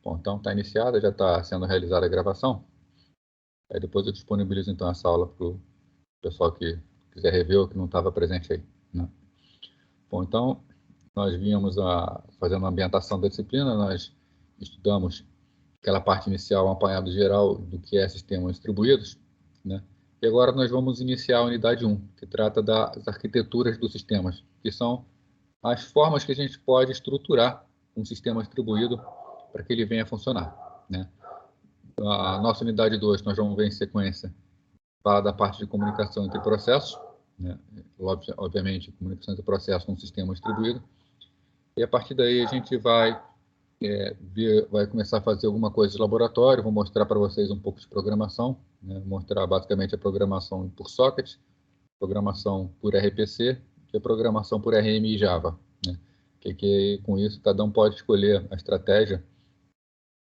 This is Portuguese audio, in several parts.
Bom, então está iniciada, já está sendo realizada a gravação. Aí depois eu disponibilizo então essa aula para o pessoal que quiser rever ou que não estava presente aí, né? Bom, então nós vínhamos fazendo a ambientação da disciplina, nós estudamos aquela parte inicial, um apanhado geral do que é sistemas distribuídos, né? E agora nós vamos iniciar a unidade 1, que trata das arquiteturas dos sistemas, que são as formas que a gente pode estruturar um sistema distribuído para que ele venha a funcionar, né? A nossa unidade 2, nós vamos ver em sequência, fala da parte de comunicação entre processos, né? Obviamente, comunicação entre processos num sistema distribuído. E a partir daí a gente vai começar a fazer alguma coisa de laboratório, vou mostrar para vocês um pouco de programação, né? Mostrar basicamente a programação por socket, programação por RPC e a programação por RM e Java, né? Que com isso cada um pode escolher a estratégia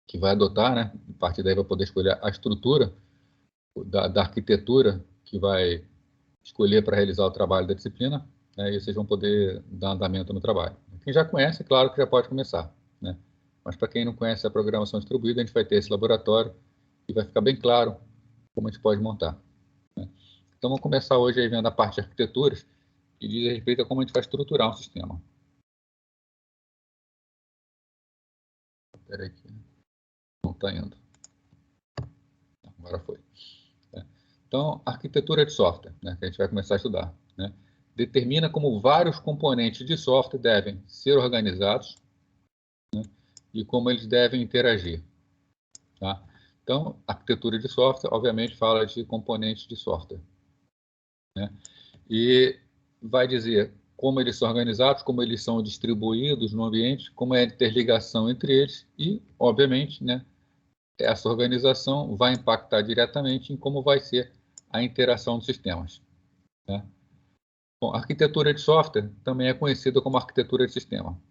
que vai adotar, né? A partir daí vai poder escolher a estrutura da arquitetura que vai escolher para realizar o trabalho da disciplina, né? E vocês vão poder dar andamento no trabalho. Quem já conhece, é claro que já pode começar, né? Mas para quem não conhece a programação distribuída, a gente vai ter esse laboratório e vai ficar bem claro como a gente pode montar, né? Então, vamos começar hoje aí vendo a parte de arquiteturas, que diz respeito a como a gente vai estruturar um sistema. Espera aí que não está indo. Agora foi. Então, arquitetura de software, né, que a gente vai começar a estudar, né, determina como vários componentes de software devem ser organizados, né, e como eles devem interagir. Tá? Então, arquitetura de software, obviamente, fala de componentes de software, né, e vai dizer como eles são organizados, como eles são distribuídos no ambiente, como é a interligação entre eles e, obviamente, né, essa organização vai impactar diretamente em como vai ser a interação dos sistemas, né? Bom, arquitetura de software também é conhecida como arquitetura de sistema.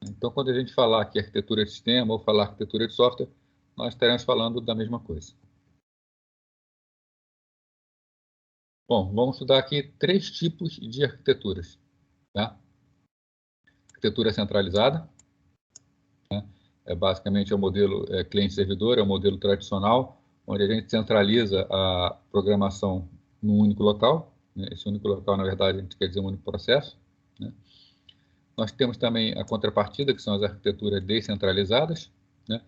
Então, quando a gente falar aqui arquitetura de sistema ou falar arquitetura de software, nós estaremos falando da mesma coisa. Bom, vamos estudar aqui 3 tipos de arquiteturas, tá? Arquitetura centralizada, né? Basicamente é o modelo cliente-servidor, é o modelo tradicional, onde a gente centraliza a programação num único local, né? Esse único local, na verdade, a gente quer dizer um único processo, né? Nós temos também a contrapartida, que são as arquiteturas descentralizadas, né?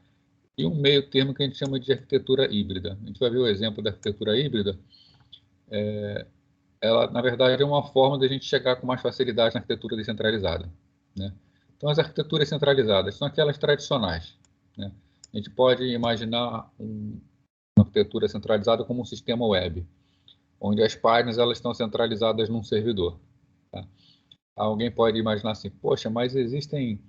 E um meio termo que a gente chama de arquitetura híbrida. A gente vai ver o exemplo da arquitetura híbrida. Ela, na verdade, é uma forma de a gente chegar com mais facilidade na arquitetura descentralizada, né? Então, as arquiteturas centralizadas são aquelas tradicionais, né? A gente pode imaginar uma arquitetura centralizada como um sistema web, onde as páginas elas estão centralizadas num servidor, tá? Alguém pode imaginar assim, poxa, mas existem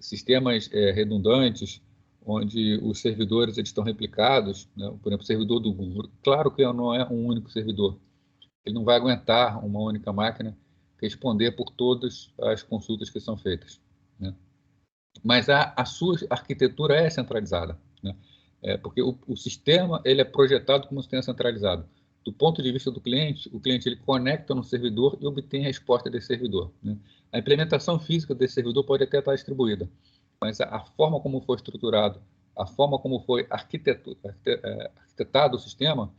sistemas redundantes, onde os servidores eles estão replicados, né? Por exemplo, o servidor do Google. Claro que não é um único servidor. Ele não vai aguentar uma única máquina responder por todas as consultas que são feitas, né? Mas a sua arquitetura é centralizada, né? Porque o sistema ele é projetado como um sistema centralizado. Do ponto de vista do cliente, o cliente ele conecta no servidor e obtém a resposta desse servidor, né? A implementação física desse servidor pode até estar distribuída, mas a forma como foi estruturado, a forma como foi arquitetado o sistema,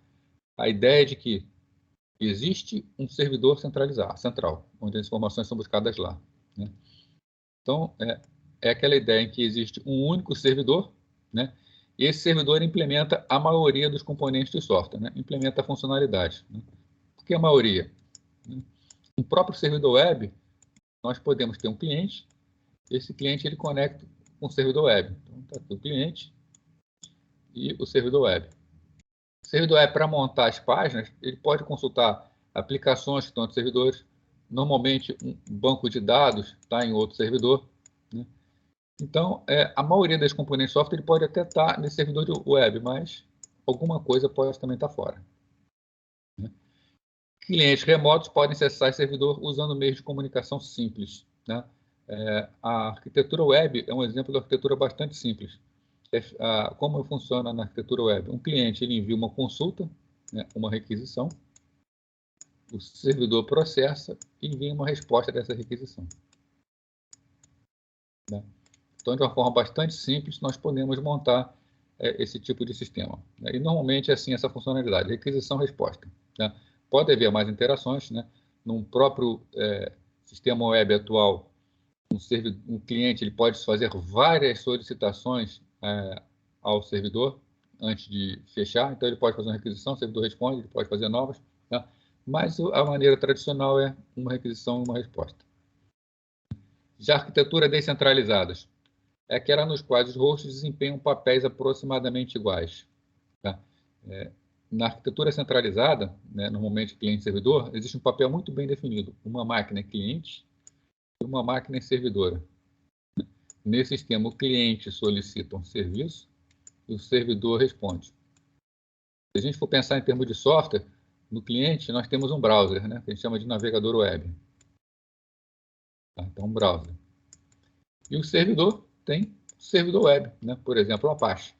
a ideia é de que existe um servidor central, onde as informações são buscadas lá, né? Então, é aquela ideia em que existe um único servidor, né? E esse servidor implementa a maioria dos componentes do software, né? Implementa a funcionalidade, né? Por que a maioria? Né? No próprio servidor web, nós podemos ter um cliente, esse cliente ele conecta com o servidor web. Então, está aqui o cliente e o servidor web. O servidor web, para montar as páginas, ele pode consultar aplicações que estão nos servidores. Normalmente, um banco de dados está em outro servidor, né? Então, a maioria das componentes de software ele pode até estar nesse servidor de web, mas alguma coisa pode também estar fora, né? Clientes remotos podem acessar esse servidor usando meios de comunicação simples, né? A arquitetura web é um exemplo de arquitetura bastante simples. Como funciona na arquitetura web? Um cliente ele envia uma consulta, né, uma requisição, o servidor processa e envia uma resposta dessa requisição, né? Então, de uma forma bastante simples, nós podemos montar esse tipo de sistema. E, normalmente, é assim essa funcionalidade, requisição-resposta. Né? Pode haver mais interações, né? Num próprio sistema web atual, um cliente ele pode fazer várias solicitações ao servidor antes de fechar, então ele pode fazer uma requisição, o servidor responde, ele pode fazer novas, tá? Mas a maneira tradicional é uma requisição e uma resposta. Já arquiteturas descentralizadas é aquela nos quais os hosts desempenham papéis aproximadamente iguais. Tá? Na arquitetura centralizada, né, normalmente cliente-servidor, existe um papel muito bem definido. Uma máquina é cliente e uma máquina é servidora. Nesse sistema, o cliente solicita um serviço e o servidor responde. Se a gente for pensar em termos de software, no cliente nós temos um browser, né, que a gente chama de navegador web. Tá? Então, um browser. E o servidor tem servidor web, né? Por exemplo, o Apache.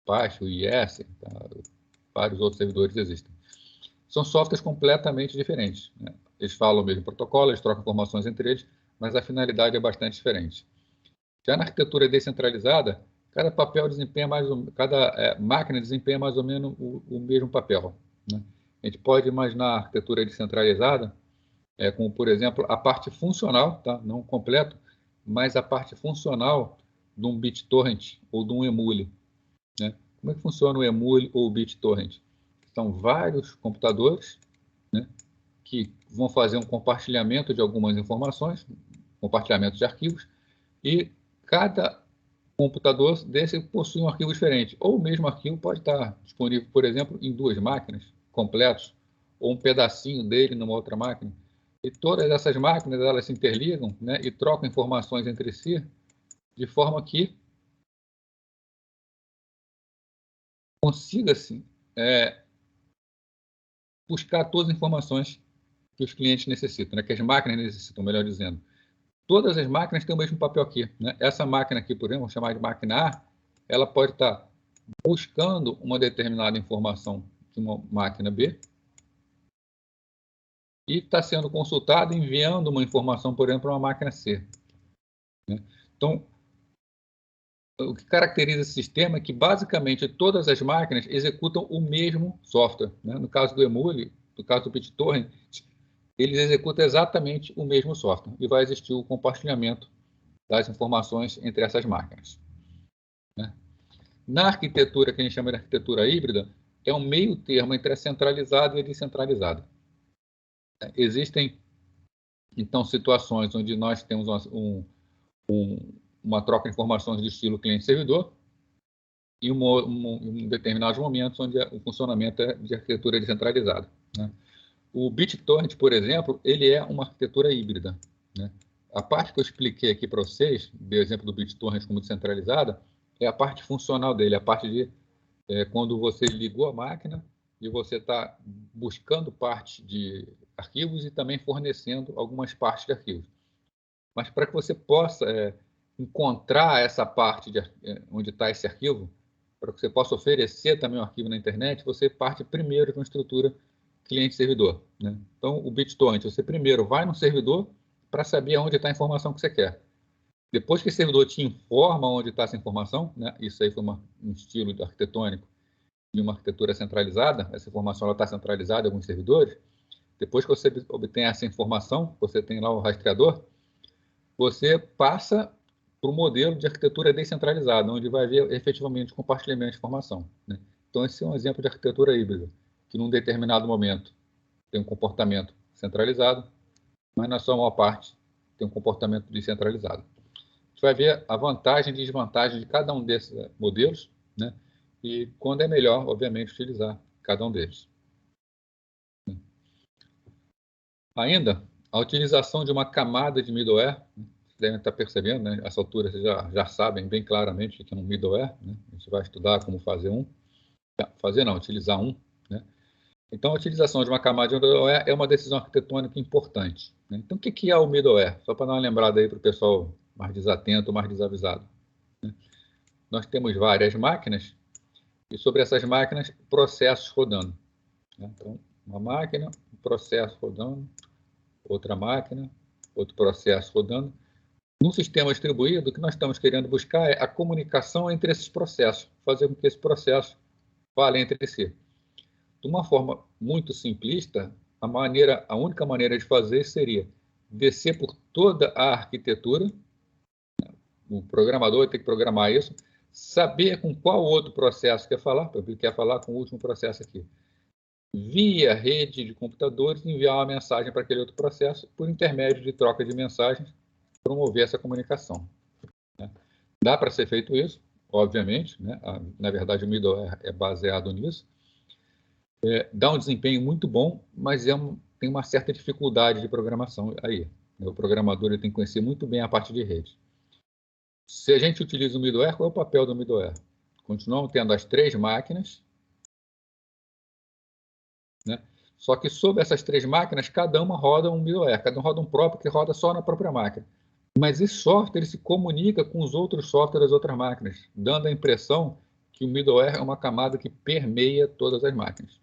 Apache, o IS, tá? Vários outros servidores existem. São softwares completamente diferentes. Né? Eles falam o mesmo protocolo, eles trocam informações entre eles, mas a finalidade é bastante diferente. Já na arquitetura descentralizada, cada máquina desempenha mais ou menos o mesmo papel. Né? A gente pode imaginar a arquitetura descentralizada como, por exemplo, a parte funcional, tá? Não completo, mas a parte funcional de um BitTorrent ou de um Emule. Né? Como é que funciona o Emule ou o BitTorrent? São vários computadores, né, que vão fazer um compartilhamento de algumas informações, compartilhamento de arquivos, e cada computador desse possui um arquivo diferente. Ou o mesmo arquivo pode estar disponível, por exemplo, em duas máquinas completos, ou um pedacinho dele numa outra máquina. E todas essas máquinas elas se interligam, né, e trocam informações entre si, de forma que consiga-se buscar todas as informações que os clientes necessitam, né, que as máquinas necessitam, melhor dizendo. Todas as máquinas têm o mesmo papel aqui. Né? Essa máquina aqui, por exemplo, vamos chamar de máquina A, ela pode estar buscando uma determinada informação de uma máquina B e está sendo consultada enviando uma informação, por exemplo, para uma máquina C. Né? Então, o que caracteriza esse sistema é que, basicamente, todas as máquinas executam o mesmo software. Né? No caso do Emule, no caso do BitTorrent, eles executam exatamente o mesmo software e vai existir o compartilhamento das informações entre essas máquinas. Né? Na arquitetura, que a gente chama de arquitetura híbrida, é um meio termo entre a centralizada e a descentralizada. Existem, então, situações onde nós temos uma troca de informações de estilo cliente-servidor e em determinados momentos onde o funcionamento é de arquitetura descentralizada. Né? O BitTorrent, por exemplo, ele é uma arquitetura híbrida. Né? A parte que eu expliquei aqui para vocês, do exemplo do BitTorrent como descentralizada, é a parte funcional dele, a parte de quando você ligou a máquina e você está buscando parte de arquivos e também fornecendo algumas partes de arquivos. Mas para que você possa encontrar essa parte onde está esse arquivo, para que você possa oferecer também um arquivo na internet, você parte primeiro de uma estrutura cliente-servidor. Né? Então, o BitTorrent, você primeiro vai no servidor para saber onde está a informação que você quer. Depois que o servidor te informa onde está essa informação, né? Isso aí foi um estilo arquitetônico de uma arquitetura centralizada, essa informação está centralizada em alguns servidores. Depois que você obtém essa informação, você tem lá o rastreador, você passa para o modelo de arquitetura descentralizada, onde vai haver efetivamente compartilhamento de informação. Né? Então, esse é um exemplo de arquitetura híbrida, que num determinado momento tem um comportamento centralizado, mas na sua maior parte tem um comportamento descentralizado. A gente vai ver a vantagem e desvantagem de cada um desses modelos, né? E quando é melhor, obviamente, utilizar cada um deles. Ainda, a utilização de uma camada de middleware, vocês devem estar percebendo, né? Nessa altura vocês já sabem bem claramente o que é um middleware, né? A gente vai estudar como fazer utilizar um, né? Então, a utilização de uma camada de middleware é uma decisão arquitetônica importante. Né? Então, o que é o middleware? Só para dar uma lembrada aí para o pessoal mais desatento, mais desavisado. Né? Nós temos várias máquinas e sobre essas máquinas, processos rodando. Né? Então, uma máquina, um processo rodando, outra máquina, outro processo rodando. Num sistema distribuído, o que nós estamos querendo buscar é a comunicação entre esses processos, fazer com que esses processos falem entre si. De uma forma muito simplista, a única maneira de fazer seria descer por toda a arquitetura, o programador tem que programar isso, saber com qual outro processo quer falar, ele quer falar com o último processo aqui, via rede de computadores, enviar uma mensagem para aquele outro processo, por intermédio de troca de mensagens, promover essa comunicação. Dá para ser feito isso, obviamente, né? Na verdade o middleware é baseado nisso, dá um desempenho muito bom, mas tem uma certa dificuldade de programação aí. O programador ele tem que conhecer muito bem a parte de rede. Se a gente utiliza o middleware, qual é o papel do middleware? Continuamos tendo as 3 máquinas, né? Só que sobre essas 3 máquinas, cada uma roda um middleware, cada um roda um próprio que roda só na própria máquina. Mas esse software ele se comunica com os outros softwares das outras máquinas, dando a impressão que o middleware é uma camada que permeia todas as máquinas.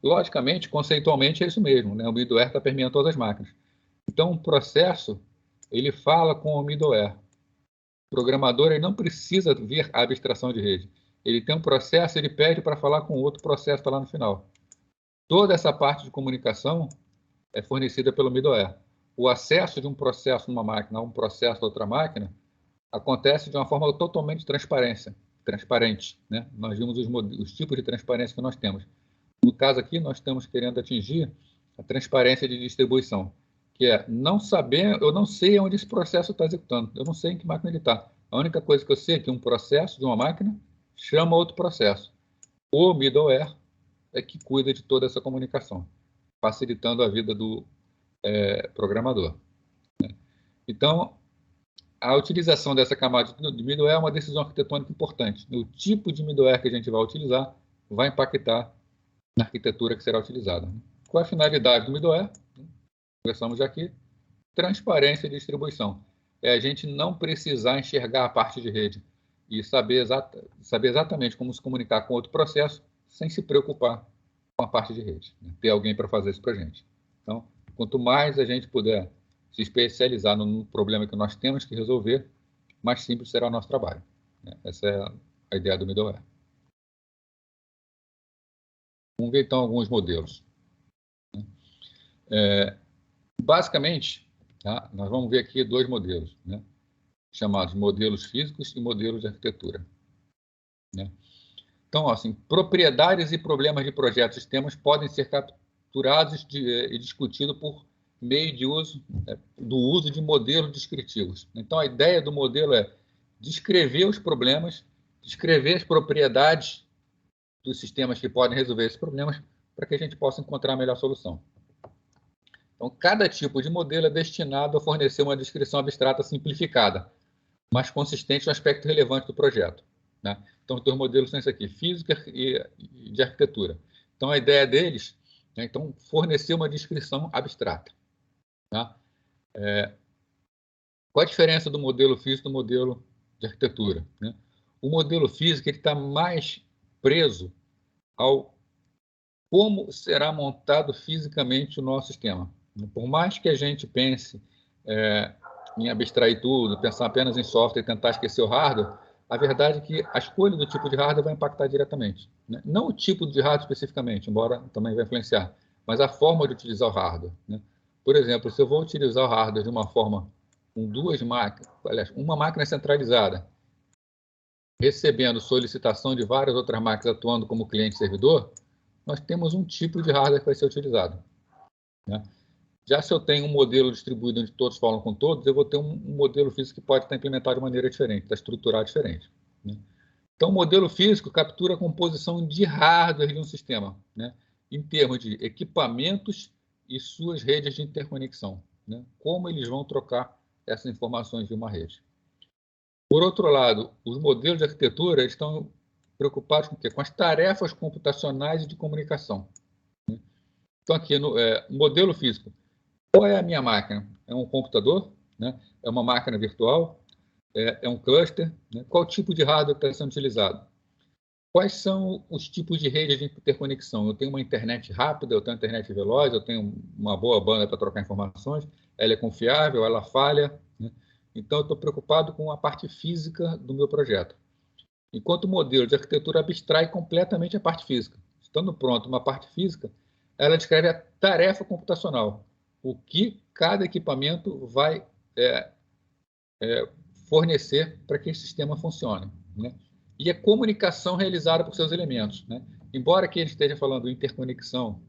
Logicamente, conceitualmente, é isso mesmo, né? O middleware está permeando todas as máquinas. Então, o processo, ele fala com o middleware. O programador ele não precisa ver a abstração de rede. Ele tem um processo, ele pede para falar com outro processo que está lá no final. Toda essa parte de comunicação é fornecida pelo middleware. O acesso de um processo numa máquina a um processo da outra máquina acontece de uma forma totalmente transparente, né? Nós vimos os tipos de transparência que nós temos. No caso aqui, nós estamos querendo atingir a transparência de distribuição, que é não saber, eu não sei onde esse processo está executando, eu não sei em que máquina ele está. A única coisa que eu sei é que um processo de uma máquina chama outro processo. O middleware é que cuida de toda essa comunicação, facilitando a vida do programador. Então, a utilização dessa camada de middleware é uma decisão arquitetônica importante. O tipo de middleware que a gente vai utilizar vai impactar na arquitetura que será utilizada. Qual é a finalidade do middleware? Conversamos já aqui. Transparência e distribuição. É a gente não precisar enxergar a parte de rede e saber exatamente como se comunicar com outro processo sem se preocupar com a parte de rede. Né? Ter alguém para fazer isso para a gente. Então, quanto mais a gente puder se especializar no problema que nós temos que resolver, mais simples será o nosso trabalho. Essa é a ideia do middleware. Vamos ver, então, alguns modelos. Basicamente, tá? Nós vamos ver aqui 2 modelos, né? Chamados modelos físicos e modelos de arquitetura. Né? Então, assim, propriedades e problemas de projetos e sistemas podem ser capturados e discutidos por meio do uso de modelos descritivos. Então, a ideia do modelo é descrever os problemas, descrever as propriedades dos sistemas que podem resolver esses problemas para que a gente possa encontrar a melhor solução. Então, cada tipo de modelo é destinado a fornecer uma descrição abstrata simplificada, mas consistente no aspecto relevante do projeto. Né? Então, os 2 modelos são esses aqui, física e de arquitetura. Então, a ideia deles é então, fornecer uma descrição abstrata. Tá? Qual a diferença do modelo físico do modelo de arquitetura? Né? O modelo físico está mais preso ao como será montado fisicamente o nosso sistema. Por mais que a gente pense em abstrair tudo, pensar apenas em software e tentar esquecer o hardware, a verdade é que a escolha do tipo de hardware vai impactar diretamente. Né? Não o tipo de hardware especificamente, embora também vai influenciar, mas a forma de utilizar o hardware. Né? Por exemplo, se eu vou utilizar o hardware de uma forma com 2 máquinas, aliás, uma máquina centralizada, recebendo solicitação de várias outras máquinas atuando como cliente-servidor, nós temos um tipo de hardware que vai ser utilizado. Né? Já se eu tenho um modelo distribuído onde todos falam com todos, eu vou ter um modelo físico que pode estar implementado de maneira diferente, está estruturado diferente. Né? Então, o modelo físico captura a composição de hardware de um sistema, né? Em termos de equipamentos e suas redes de interconexão. Né? Como eles vão trocar essas informações de uma rede. Por outro lado, os modelos de arquitetura estão preocupados com o quê? Com as tarefas computacionais e de comunicação. Né? Então, aqui no modelo físico, qual é a minha máquina? É um computador? Né? É uma máquina virtual? É um cluster? Né? Qual tipo de hardware está sendo utilizado? Quais são os tipos de rede de interconexão? Eu tenho uma internet rápida, eu tenho uma internet veloz, eu tenho uma boa banda para trocar informações, ela é confiável, ela falha. Né? Então, eu estou preocupado com a parte física do meu projeto. Enquanto o modelo de arquitetura abstrai completamente a parte física. Estando pronto uma parte física, ela descreve a tarefa computacional, o que cada equipamento vai fornecer para que esse sistema funcione, né? E a comunicação realizada por seus elementos, né? Embora aqui ele esteja falando de interconexão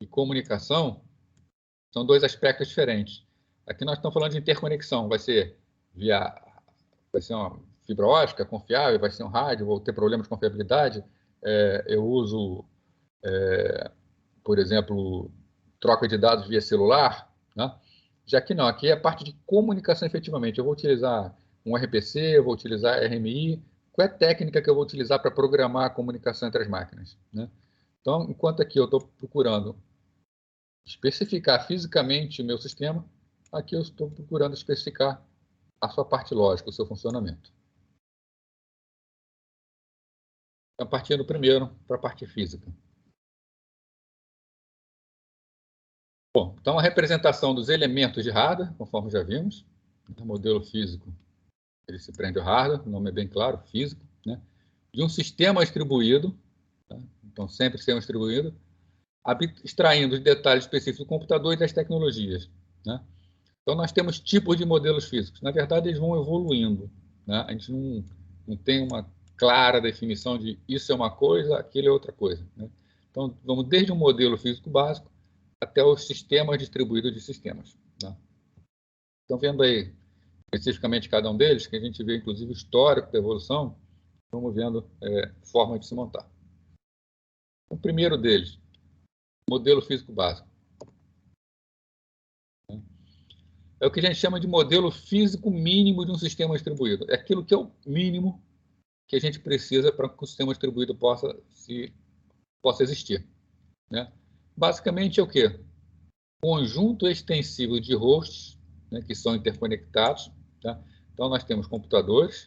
e comunicação, são dois aspectos diferentes. Aqui nós estamos falando de interconexão, vai ser uma fibra ótica confiável, vai ser um rádio, vou ter problemas de confiabilidade, eu uso, por exemplo, troca de dados via celular, né? Já que não, aqui é a parte de comunicação efetivamente. Eu vou utilizar um RPC, eu vou utilizar RMI, qual é a técnica que eu vou utilizar para programar a comunicação entre as máquinas, né? Então, enquanto aqui eu estou procurando especificar fisicamente o meu sistema, aqui eu estou procurando especificar a sua parte lógica, o seu funcionamento. Então, partindo primeiro para a parte física. Bom, então a representação dos elementos de hardware, conforme já vimos, o modelo físico, ele se prende ao hardware, o nome é bem claro, físico, né? De um sistema distribuído, tá? Então sempre sistema distribuído, extraindo os detalhes específicos do computador e das tecnologias, né? Então nós temos tipos de modelos físicos. Na verdade, eles vão evoluindo, né? A gente não tem uma clara definição de isso é uma coisa, aquilo é outra coisa, né? Então vamos desde um modelo físico básico até os sistemas distribuídos de sistemas, né? Então vendo aí especificamente cada um deles, que a gente vê inclusive o histórico da evolução, vamos vendo forma de se montar. O primeiro deles, modelo físico básico. É o que a gente chama de modelo físico mínimo de um sistema distribuído. É aquilo que é o mínimo que a gente precisa para que o sistema distribuído possa existir, né? Basicamente é o quê? Conjunto extensível de hosts, né, que são interconectados, tá? Então nós temos computadores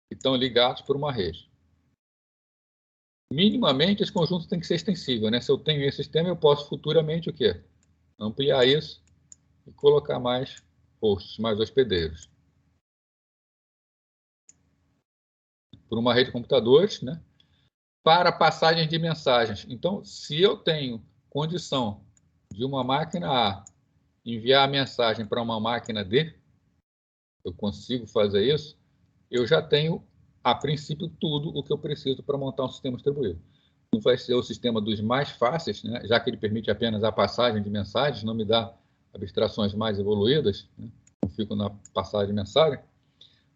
que estão ligados por uma rede. Minimamente esse conjunto tem que ser extensível, né? Se eu tenho esse sistema, eu posso futuramente o quê? Ampliar isso e colocar mais hosts, mais hospedeiros. Por uma rede de computadores, né? Para passagem de mensagens. Então, se eu tenho condição de uma máquina A enviar a mensagem para uma máquina D, eu consigo fazer isso, eu já tenho, a princípio, tudo o que eu preciso para montar um sistema distribuído. Não vai ser o sistema dos mais fáceis, né? Já que ele permite apenas a passagem de mensagens, não me dá abstrações mais evoluídas, né? Não fico na passagem de mensagem,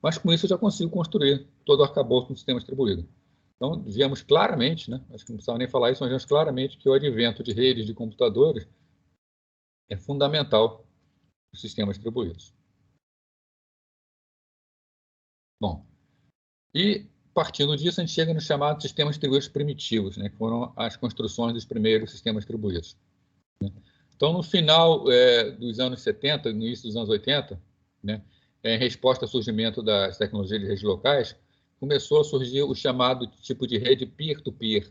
mas com isso eu já consigo construir todo o arcabouço do sistema distribuído. Então, vemos claramente, né? Acho que não precisava nem falar isso, mas vemos claramente que o advento de redes de computadores é fundamental para os sistemas distribuídos. Bom, e partindo disso, a gente chega nos chamados sistemas distribuídos primitivos, né? Que foram as construções dos primeiros sistemas distribuídos, né? Então, no final dos anos 70, no início dos anos 80, né, em resposta ao surgimento das tecnologias de redes locais, começou a surgir o chamado tipo de rede peer-to-peer.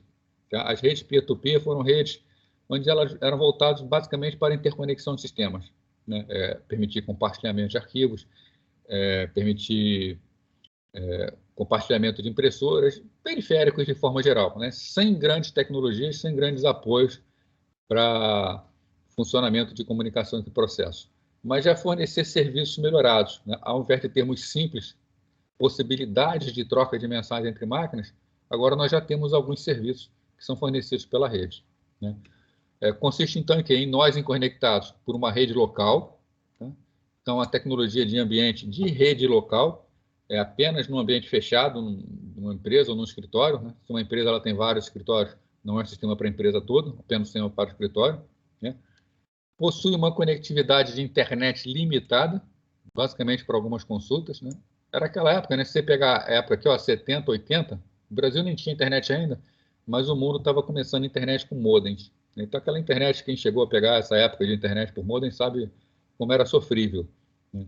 Tá? As redes peer-to-peer foram redes onde elas eram voltadas basicamente para a interconexão de sistemas, né? Permitir compartilhamento de arquivos, permitir compartilhamento de impressoras, periféricos de forma geral, né? Sem grandes tecnologias, sem grandes apoios para funcionamento de comunicação entre processos, mas já fornecer serviços melhorados, né? Ao invés de termos simples possibilidades de troca de mensagem entre máquinas, agora nós já temos alguns serviços que são fornecidos pela rede, né? Consiste então em nós conectados por uma rede local, tá? Então a tecnologia de ambiente de rede local é apenas num ambiente fechado, numa empresa ou num escritório, né? Se uma empresa ela tem vários escritórios, não é um sistema para a empresa toda, apenas um sistema para o escritório, né? Possui uma conectividade de internet limitada, basicamente para algumas consultas, né? Era aquela época, né? Se você pegar a época aqui, ó, 70, 80, o Brasil nem tinha internet ainda, mas o mundo estava começando a internet com modems. Então, aquela internet, quem chegou a pegar essa época de internet por modem sabe como era sofrível, né?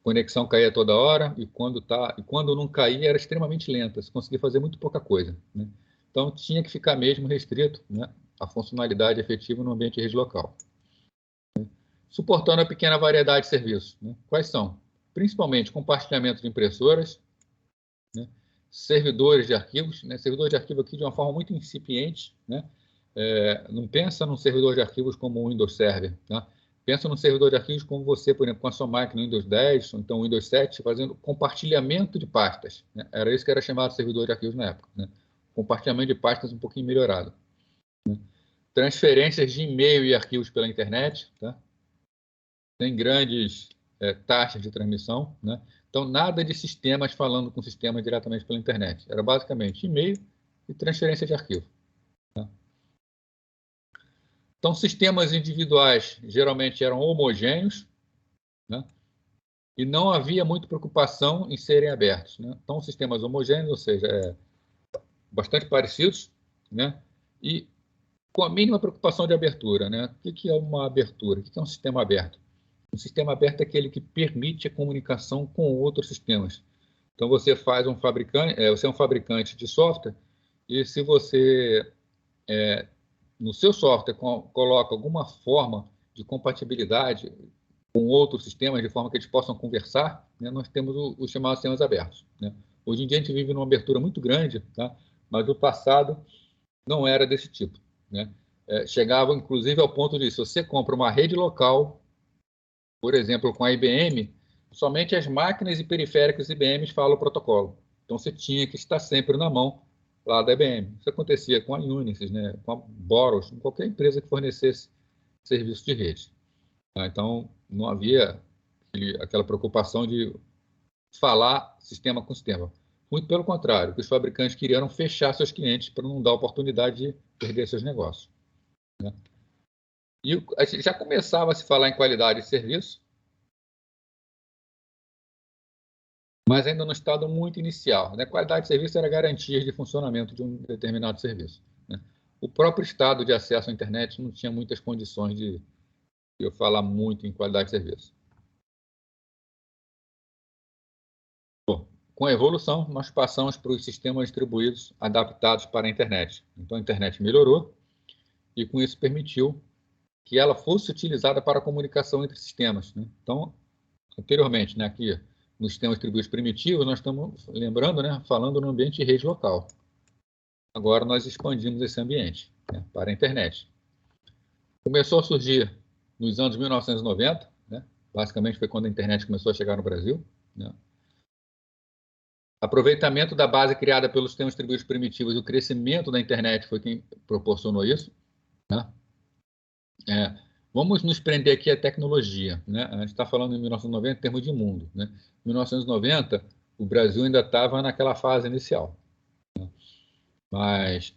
Conexão caía toda hora e quando não caía era extremamente lenta, você conseguia fazer muito pouca coisa, né? Então, tinha que ficar mesmo restrito, né, a funcionalidade efetiva no ambiente de rede local. suportando a pequena variedade de serviços, né? Quais são? Principalmente compartilhamento de impressoras, né? Servidores de arquivos, né? Servidor de arquivo aqui de uma forma muito incipiente, né? Não pensa num servidor de arquivos como o Windows Server, tá? Pensa num servidor de arquivos como você, por exemplo, com a sua máquina Windows 10, ou então Windows 7, fazendo compartilhamento de pastas, né? Era isso que era chamado de servidor de arquivos na época, né? Compartilhamento de pastas um pouquinho melhorado, né? Transferências de e-mail e arquivos pela internet, tá? Tem grandes taxas de transmissão, né? Então, nada de sistemas falando com sistemas diretamente pela internet. Era basicamente e-mail e transferência de arquivo. Tá? Então, sistemas individuais geralmente eram homogêneos, né? E não havia muita preocupação em serem abertos, né? Então, sistemas homogêneos, ou seja, bastante parecidos, né? E com a mínima preocupação de abertura, né? O que é uma abertura? O que é um sistema aberto? Um sistema aberto é aquele que permite a comunicação com outros sistemas. Então, você é um fabricante de software, e se você, no seu software, coloca alguma forma de compatibilidade com outros sistemas, de forma que eles possam conversar, né, nós temos os chamados sistemas abertos, né? Hoje em dia, a gente vive numa abertura muito grande, tá? Mas no passado não era desse tipo, né? Chegava, inclusive, ao ponto de, se você compra uma rede local, por exemplo, com a IBM, somente as máquinas e periféricos IBM falam o protocolo. Então, você tinha que estar sempre na mão lá da IBM. Isso acontecia com a Unisys, né, com a Boros, com qualquer empresa que fornecesse serviço de rede. Então, não havia aquela preocupação de falar sistema com sistema. Muito pelo contrário, o que os fabricantes queriam fechar seus clientes para não dar oportunidade de perder seus negócios, né? E já começava a se falar em qualidade de serviço, mas ainda no estado muito inicial, né? Qualidade de serviço era garantia de funcionamento de um determinado serviço, né? O próprio estado de acesso à internet não tinha muitas condições de eu falar muito em qualidade de serviço. Bom, com a evolução, nós passamos para os sistemas distribuídos adaptados para a internet. Então, a internet melhorou e, com isso, permitiu que ela fosse utilizada para a comunicação entre sistemas, né? Então, anteriormente, né, aqui nos sistemas distribuídos primitivos, nós estamos lembrando, né, falando no ambiente de rede local. Agora nós expandimos esse ambiente, né, para a internet. Começou a surgir nos anos 1990, né, basicamente foi quando a internet começou a chegar no Brasil, né. Aproveitamento da base criada pelos sistemas distribuídos primitivos e o crescimento da internet foi quem proporcionou isso, né. Vamos nos prender aqui à tecnologia, né? A gente está falando em 1990 em termos de mundo, né? Em 1990, o Brasil ainda estava naquela fase inicial, né? Mas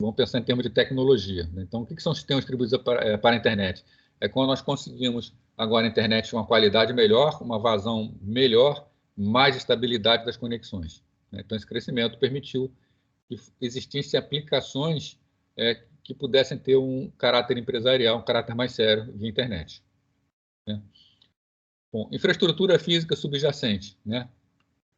vamos pensar em termos de tecnologia, né? Então, o que são sistemas distribuídos para a internet? É quando nós conseguimos agora a internet com uma qualidade melhor, uma vazão melhor, mais estabilidade das conexões, né? Então, esse crescimento permitiu que existissem aplicações que pudessem ter um caráter empresarial, um caráter mais sério de internet, né? Bom, infraestrutura física subjacente, né?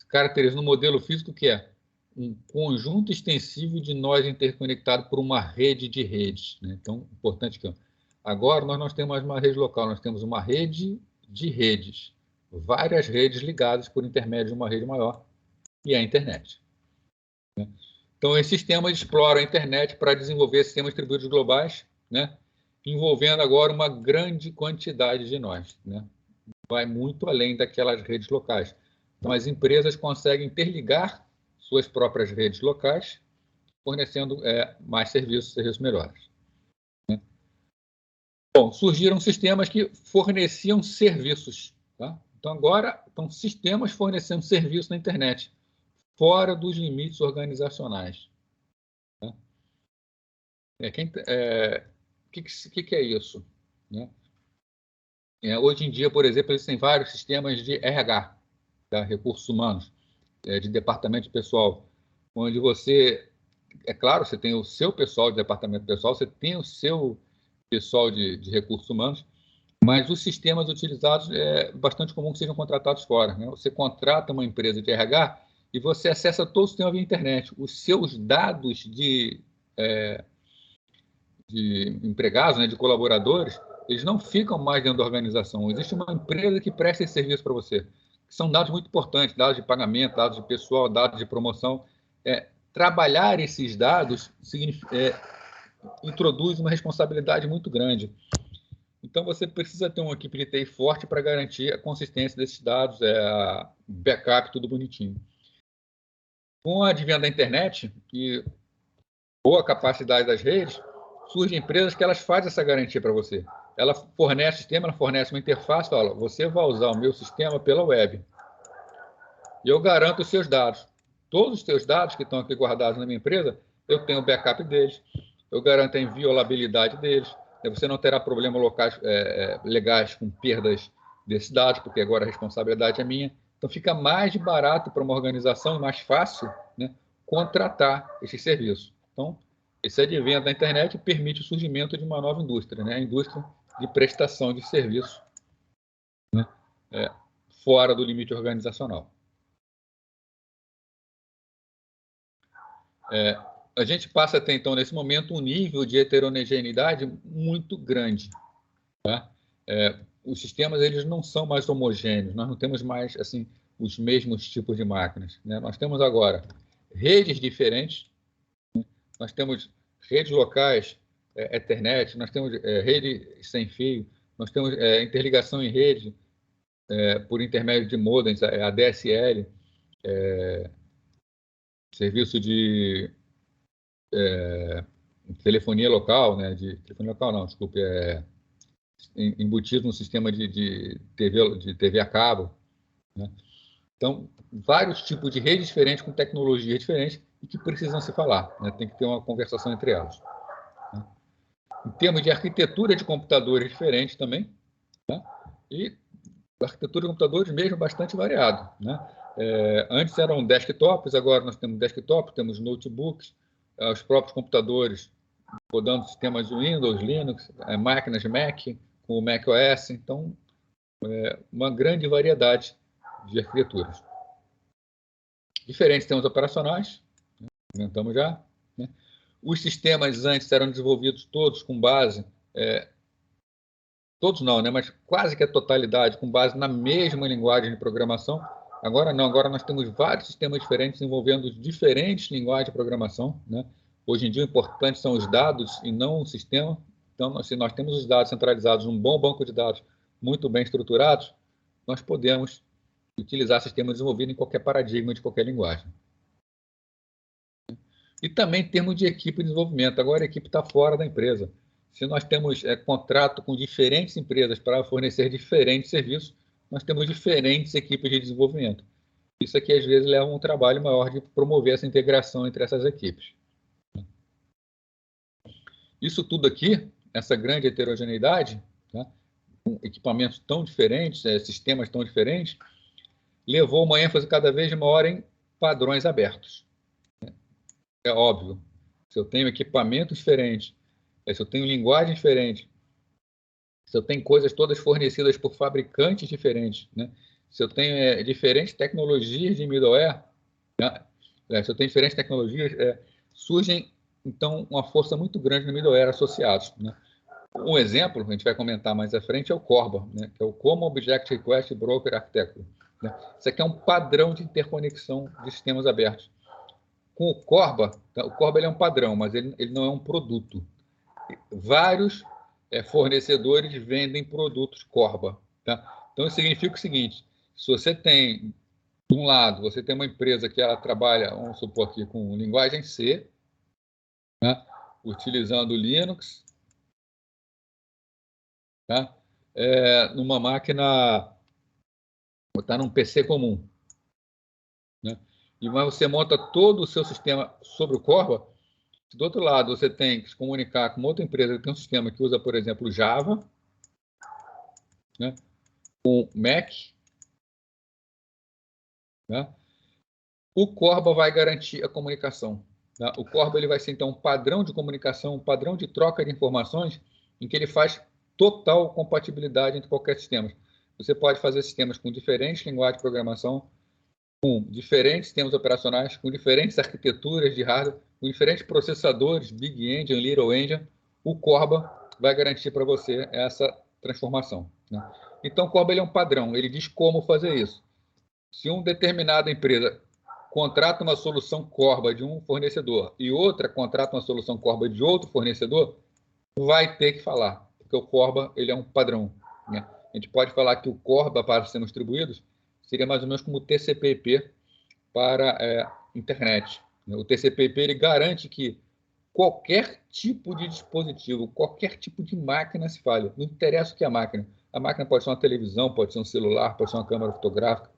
Caracteriza no modelo físico que é um conjunto extensivo de nós interconectado por uma rede de redes, né? Então, importante que agora nós não temos mais uma rede local, nós temos uma rede de redes, várias redes ligadas por intermédio de uma rede maior, e é a internet, né? Então, esses sistemas exploram a internet para desenvolver sistemas distribuídos globais, né, envolvendo agora uma grande quantidade de nós, né? Vai muito além daquelas redes locais. Então, as empresas conseguem interligar suas próprias redes locais, fornecendo mais serviços melhores, né? Bom, surgiram sistemas que forneciam serviços, tá? Então, agora estão sistemas fornecendo serviço na internet, fora dos limites organizacionais. O que é isso, né? Hoje em dia, por exemplo, existem vários sistemas de RH, tá? Recursos humanos, de departamento pessoal, onde você, claro, você tem o seu pessoal de departamento pessoal, você tem o seu pessoal de recursos humanos, mas os sistemas utilizados é bastante comum que sejam contratados fora, né? Você contrata uma empresa de RH e você acessa todo o sistema via internet. Os seus dados de empregados, né, de colaboradores, eles não ficam mais dentro da organização. Existe uma empresa que presta esse serviço para você. Que são dados muito importantes, dados de pagamento, dados de pessoal, dados de promoção. Trabalhar esses dados introduz uma responsabilidade muito grande. Então, você precisa ter uma equipe de TI forte para garantir a consistência desses dados, backup, tudo bonitinho. Com o advento da internet e boa capacidade das redes, surgem empresas que elas fazem essa garantia para você. Ela fornece sistema, ela fornece uma interface, fala, você vai usar o meu sistema pela web. E eu garanto os seus dados. Todos os seus dados que estão aqui guardados na minha empresa, eu tenho o backup deles, eu garanto a inviolabilidade deles, você não terá problemas legais com perdas desses dados, porque agora a responsabilidade é minha. Então, fica mais barato para uma organização, mais fácil, né, contratar esses serviços. Então, esse advento da internet permite o surgimento de uma nova indústria, né, a indústria de prestação de serviços, né, fora do limite organizacional. A gente passa a ter, então, nesse momento, um nível de heterogeneidade muito grande. Tá? Os sistemas eles não são mais homogêneos, nós não temos mais assim, os mesmos tipos de máquinas. Né? Nós temos agora redes diferentes, né? Nós temos redes locais, Ethernet, nós temos rede sem fio, nós temos interligação em rede por intermédio de modems, ADSL, serviço de telefonia local, né? Telefonia local não, desculpe, embutido no sistema de TV a cabo. Né? Então, vários tipos de redes diferentes, com tecnologias diferentes, e que precisam se falar. Né? Tem que ter uma conversação entre elas. Né? Em termos de arquitetura de computadores diferentes também, né? E a arquitetura de computadores mesmo bastante variado. Né? Antes eram desktops, agora nós temos desktop, temos notebooks, os próprios computadores rodando sistemas Windows, Linux, máquinas Mac, com o macOS. Então, uma grande variedade de arquiteturas. Diferentes sistemas operacionais, né? Comentamos já. Né? Os sistemas antes eram desenvolvidos todos com base, todos não, né? Mas quase que a totalidade com base na mesma linguagem de programação. Agora não, agora nós temos vários sistemas diferentes envolvendo diferentes linguagens de programação. Né? Hoje em dia o importante são os dados e não o sistema. Então, se nós temos os dados centralizados num bom banco de dados muito bem estruturados, nós podemos utilizar sistemas desenvolvidos em qualquer paradigma de qualquer linguagem. E também em termos de equipe de desenvolvimento. Agora a equipe está fora da empresa. Se nós temos contrato com diferentes empresas para fornecer diferentes serviços, nós temos diferentes equipes de desenvolvimento. Isso aqui, às vezes, leva um trabalho maior de promover essa integração entre essas equipes. Isso tudo aqui, essa grande heterogeneidade, tá? Com equipamentos tão diferentes, sistemas tão diferentes, levou uma ênfase cada vez maior em padrões abertos. É óbvio, se eu tenho equipamentos diferentes, se eu tenho linguagem diferente, se eu tenho coisas todas fornecidas por fabricantes diferentes, né? Se eu tenho diferentes tecnologias de middleware, né? Se eu tenho diferentes tecnologias, surgem, então, uma força muito grande no middleware associados. Né? Um exemplo, a gente vai comentar mais à frente, é o CORBA, né? Que é o Common Object Request Broker Architecture. Né? Isso aqui é um padrão de interconexão de sistemas abertos. Com o CORBA, tá? O CORBA ele é um padrão, mas ele não é um produto. Vários fornecedores vendem produtos CORBA. Tá? Então, isso significa o seguinte, se você tem, de um lado, você tem uma empresa que ela trabalha, vamos supor aqui, com linguagem C, né? Utilizando Linux, tá? Numa máquina, está num PC comum, né? E mas você monta todo o seu sistema sobre o CORBA. Se do outro lado você tem que se comunicar com outra empresa que tem um sistema que usa, por exemplo, Java, né? Com Mac, né? O CORBA vai garantir a comunicação. Tá? O CORBA ele vai ser, então, um padrão de comunicação, um padrão de troca de informações, em que ele faz total compatibilidade entre qualquer sistema. Você pode fazer sistemas com diferentes linguagens de programação, com diferentes sistemas operacionais, com diferentes arquiteturas de hardware, com diferentes processadores, Big Engine, Little Engine. O CORBA vai garantir para você essa transformação, né? Então, o Corba ele é um padrão, ele diz como fazer isso. Se uma determinada empresa contrata uma solução Corba de um fornecedor e outra contrata uma solução Corba de outro fornecedor, vai ter que falar, porque o Corba ele é um padrão, né? A gente pode falar que o Corba para sistemas distribuídos seria mais ou menos como o TCP/IP para internet. O TCP/IP ele garante que qualquer tipo de dispositivo, qualquer tipo de máquina se fale, não interessa o que é a máquina. A máquina pode ser uma televisão, pode ser um celular, pode ser uma câmera fotográfica,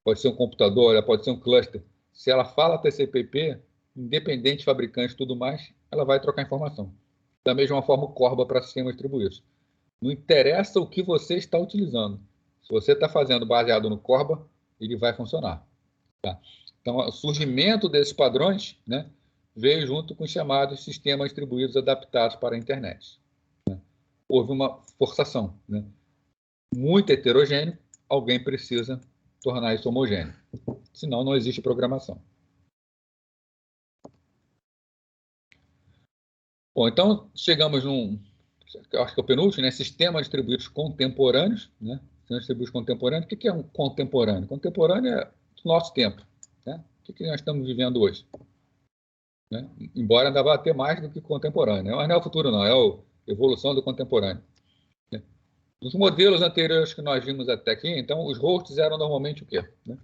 pode ser um computador, ela pode ser um cluster. Se ela fala TCP/IP, independente de fabricante e tudo mais, ela vai trocar informação. Da mesma forma, o Corba para sistemas distribuídos. Não interessa o que você está utilizando. Se você está fazendo baseado no Corba, ele vai funcionar. Tá? Então, o surgimento desses padrões, né, veio junto com os chamados sistemas distribuídos adaptados para a internet. Né? Houve uma forçação, né? Muito heterogêneo, alguém precisa tornar isso homogêneo. Senão, não existe programação. Bom, então, chegamos acho que é o penúltimo, né? Sistemas distribuídos contemporâneos, né? Sistemas distribuídos contemporâneos. O que é um contemporâneo? Contemporâneo é do nosso tempo, né? O que nós estamos vivendo hoje? Né? Embora ainda vá ter mais do que contemporâneo. Mas não é o futuro, não. É a evolução do contemporâneo. Né? Os modelos anteriores que nós vimos até aqui, então, os hosts eram normalmente o quê? Né?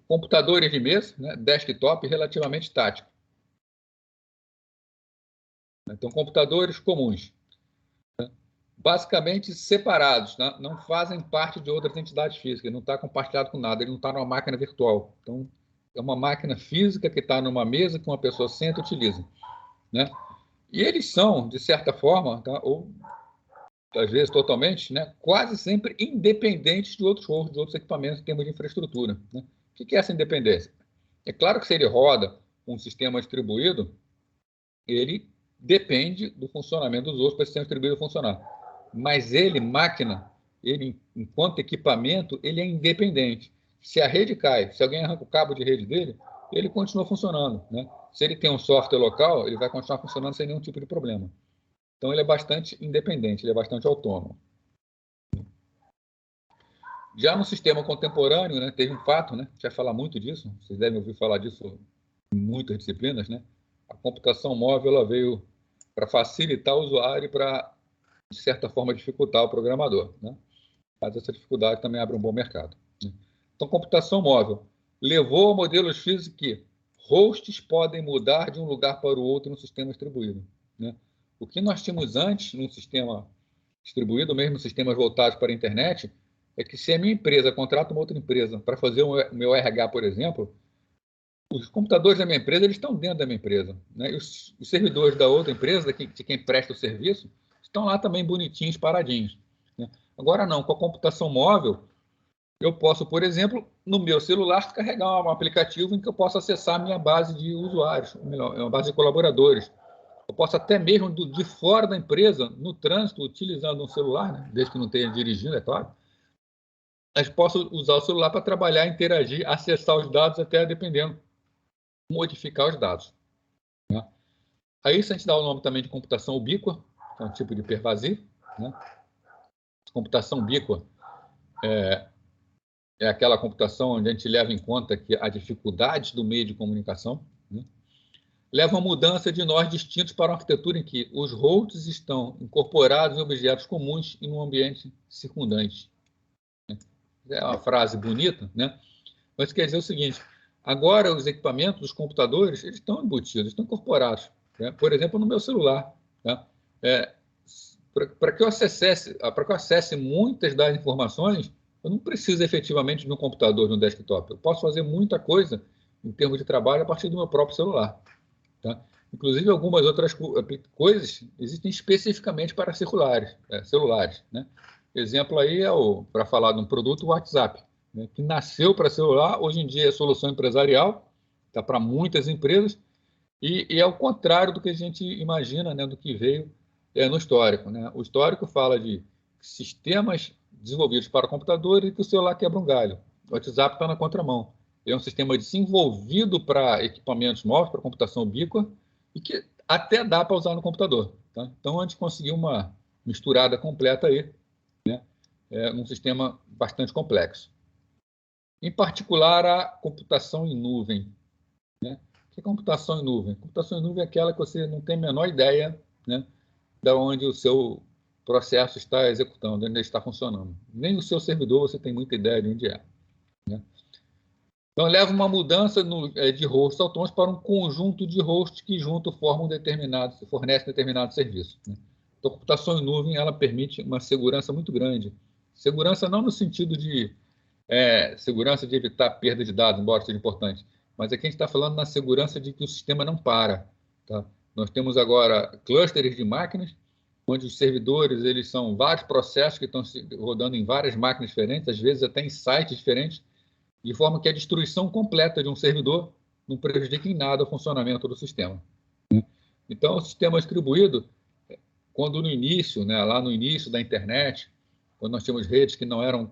Computadores de mesa, né? Desktop relativamente tático. Então, computadores comuns. Né? Basicamente separados, né? Não fazem parte de outras entidades físicas, não está compartilhado com nada, ele não está numa máquina virtual. Então, é uma máquina física que está numa mesa que uma pessoa senta e utiliza. Né? E eles são, de certa forma, tá? Ou às vezes totalmente, né? Quase sempre independentes de outros hosts, de outros equipamentos em termos de infraestrutura. Né? O que é essa independência? É claro que se ele roda um sistema distribuído, ele depende do funcionamento dos outros para o sistema distribuído funcionar. Mas ele, máquina, ele, enquanto equipamento, ele é independente. Se a rede cai, se alguém arranca o cabo de rede dele, ele continua funcionando. Né? Se ele tem um software local, ele vai continuar funcionando sem nenhum tipo de problema. Então, ele é bastante independente, ele é bastante autônomo. Já no sistema contemporâneo, né, teve um fato, né, a gente vai falar muito disso, vocês devem ouvir falar disso em muitas disciplinas, né? A computação móvel ela veio para facilitar o usuário e para, de certa forma, dificultar o programador. Né? Mas essa dificuldade também abre um bom mercado. Né? Então, computação móvel levou a modelos físicos que hosts podem mudar de um lugar para o outro no sistema distribuído. Né? O que nós tínhamos antes no sistema distribuído, mesmo sistemas voltados para a internet, é que se a minha empresa contrata uma outra empresa para fazer o meu RH, por exemplo, os computadores da minha empresa eles estão dentro da minha empresa. Né? E os servidores da outra empresa, de quem presta o serviço, estão lá também bonitinhos, paradinhos. Né? Agora não, com a computação móvel, eu posso, por exemplo, no meu celular, carregar um aplicativo em que eu possa acessar a minha base de usuários, melhor, uma base de colaboradores. Eu posso até mesmo de fora da empresa, no trânsito, utilizando um celular, né? Desde que não esteja dirigindo, é claro, mas posso usar o celular para trabalhar, interagir, acessar os dados, até dependendo, modificar os dados. Né? Aí, se a gente dá o nome também de computação ubíqua, que é um tipo de pervasivo, né? Computação ubíqua é aquela computação onde a gente leva em conta que a dificuldade do meio de comunicação, né? Leva a mudança de nós distintos para uma arquitetura em que os hosts estão incorporados em objetos comuns e no ambiente circundante. É uma frase bonita, né? Mas quer dizer o seguinte: agora os equipamentos, os computadores, eles estão embutidos, estão incorporados. Né? Por exemplo, no meu celular. Tá? Para que eu acesse muitas das informações, eu não preciso efetivamente de um computador, de um desktop. Eu posso fazer muita coisa em termos de trabalho a partir do meu próprio celular. Tá? Inclusive, algumas outras coisas existem especificamente para celulares. Né? Exemplo aí é para falar de um produto, o WhatsApp, né? Que nasceu para celular, hoje em dia é solução empresarial, tá para muitas empresas, e é o contrário do que a gente imagina, né? Do que veio no histórico. Né? O histórico fala de sistemas desenvolvidos para computadores e que o celular quebra um galho. O WhatsApp está na contramão. É um sistema desenvolvido para equipamentos móveis, para computação ubíqua, e que até dá para usar no computador. Tá? Então, a gente conseguiu uma misturada completa aí, né? Num sistema bastante complexo. Em particular, a computação em nuvem. Né? O que é computação em nuvem? Computação em nuvem é aquela que você não tem a menor ideia, né, de onde o seu processo está executando, onde ele está funcionando. Nem o seu servidor você tem muita ideia de onde é. Né? Então, leva uma mudança de hosts autônomos para um conjunto de hosts que juntos fornecem determinado serviço. Né? Então, a computação em nuvem ela permite uma segurança muito grande. Segurança não no sentido de segurança de evitar perda de dados, embora seja importante, mas aqui a gente está falando na segurança de que o sistema não para. Tá? Nós temos agora clusters de máquinas, onde os servidores eles são vários processos que estão rodando em várias máquinas diferentes, às vezes até em sites diferentes, de forma que a destruição completa de um servidor não prejudica em nada o funcionamento do sistema. Então, o sistema distribuído, quando no início, né, lá no início da internet, quando nós tínhamos redes que não eram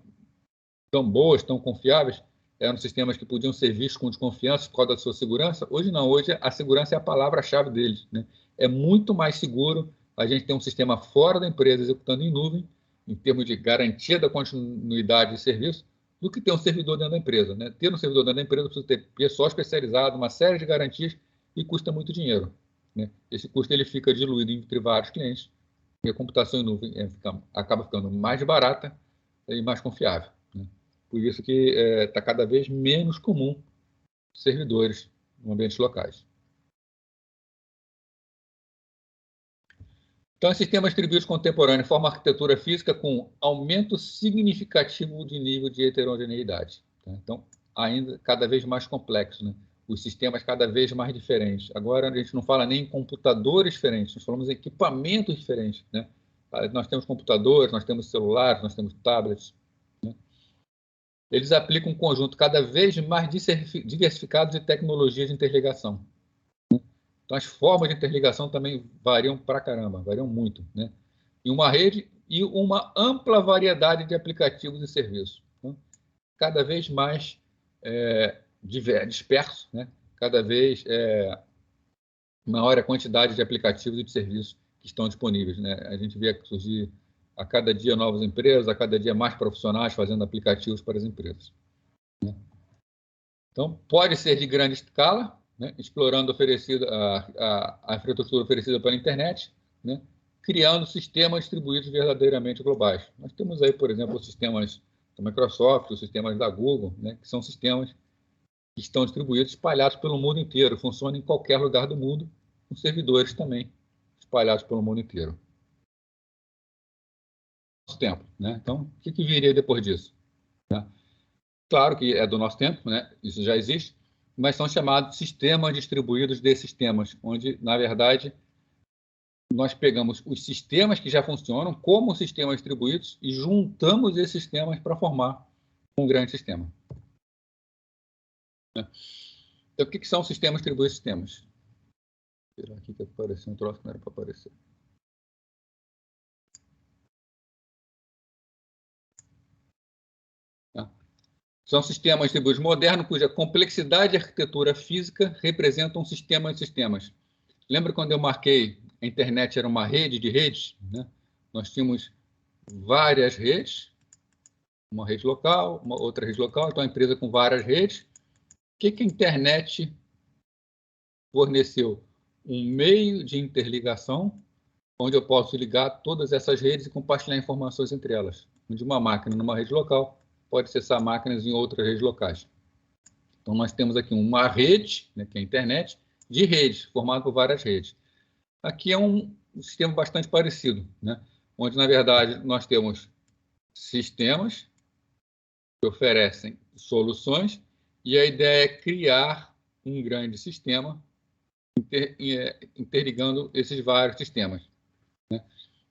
tão boas, tão confiáveis, eram sistemas que podiam ser vistos com desconfiança por causa da sua segurança. Hoje não, hoje a segurança é a palavra-chave deles. Né? É muito mais seguro a gente ter um sistema fora da empresa executando em nuvem, em termos de garantia da continuidade de serviço, do que ter um servidor dentro da empresa. Né? Ter um servidor dentro da empresa precisa ter pessoal especializado, uma série de garantias e custa muito dinheiro. Né? Esse custo ele fica diluído entre vários clientes e a computação em nuvem acaba ficando mais barata e mais confiável. Né? Por isso que está cada vez menos comum servidores em ambientes locais. Então, sistemas distribuídos contemporâneos formam arquitetura física com aumento significativo de nível de heterogeneidade. Tá? Então, ainda cada vez mais complexo, né? Os sistemas cada vez mais diferentes. Agora, a gente não fala nem em computadores diferentes, nós falamos em equipamentos diferentes. Né? Nós temos computadores, nós temos celulares, nós temos tablets. Né? Eles aplicam um conjunto cada vez mais diversificado de tecnologias de interligação. Então, as formas de interligação também variam para caramba, variam muito, né? Em uma rede e uma ampla variedade de aplicativos e serviços. Né? Cada vez mais disperso, né? Cada vez maior a quantidade de aplicativos e de serviços que estão disponíveis. Né? A gente vê surgir a cada dia novas empresas, a cada dia mais profissionais fazendo aplicativos para as empresas. Né? Então, pode ser de grande escala, né, explorando a infraestrutura oferecida pela internet, né, criando sistemas distribuídos verdadeiramente globais. Nós temos aí, por exemplo, os sistemas da Microsoft, os sistemas da Google, né, que são sistemas que estão distribuídos, espalhados pelo mundo inteiro, funcionam em qualquer lugar do mundo, com servidores também espalhados pelo mundo inteiro. Nosso tempo, né? Então, o que viria depois disso? Tá? Claro que é do nosso tempo, né? Isso já existe, mas são chamados sistemas distribuídos de sistemas, onde, na verdade, nós pegamos os sistemas que já funcionam como sistemas distribuídos e juntamos esses sistemas para formar um grande sistema. Então, o que são sistemas distribuídos de sistemas? Vou tirar aqui que apareceu um troço que não era para aparecer. São sistemas distribuídos modernos cuja complexidade de arquitetura física representa um sistema de sistemas. Lembra quando eu marquei a internet era uma rede de redes? Né? Nós tínhamos várias redes, uma rede local, uma outra rede local, então a empresa com várias redes. O que a internet forneceu? Um meio de interligação, onde eu posso ligar todas essas redes e compartilhar informações entre elas. Onde uma máquina numa rede local pode acessar máquinas em outras redes locais. Então, nós temos aqui uma rede, né, que é a internet, de redes, formada por várias redes. Aqui é um sistema bastante parecido, né? Onde, na verdade, nós temos sistemas que oferecem soluções e a ideia é criar um grande sistema interligando esses vários sistemas. Né?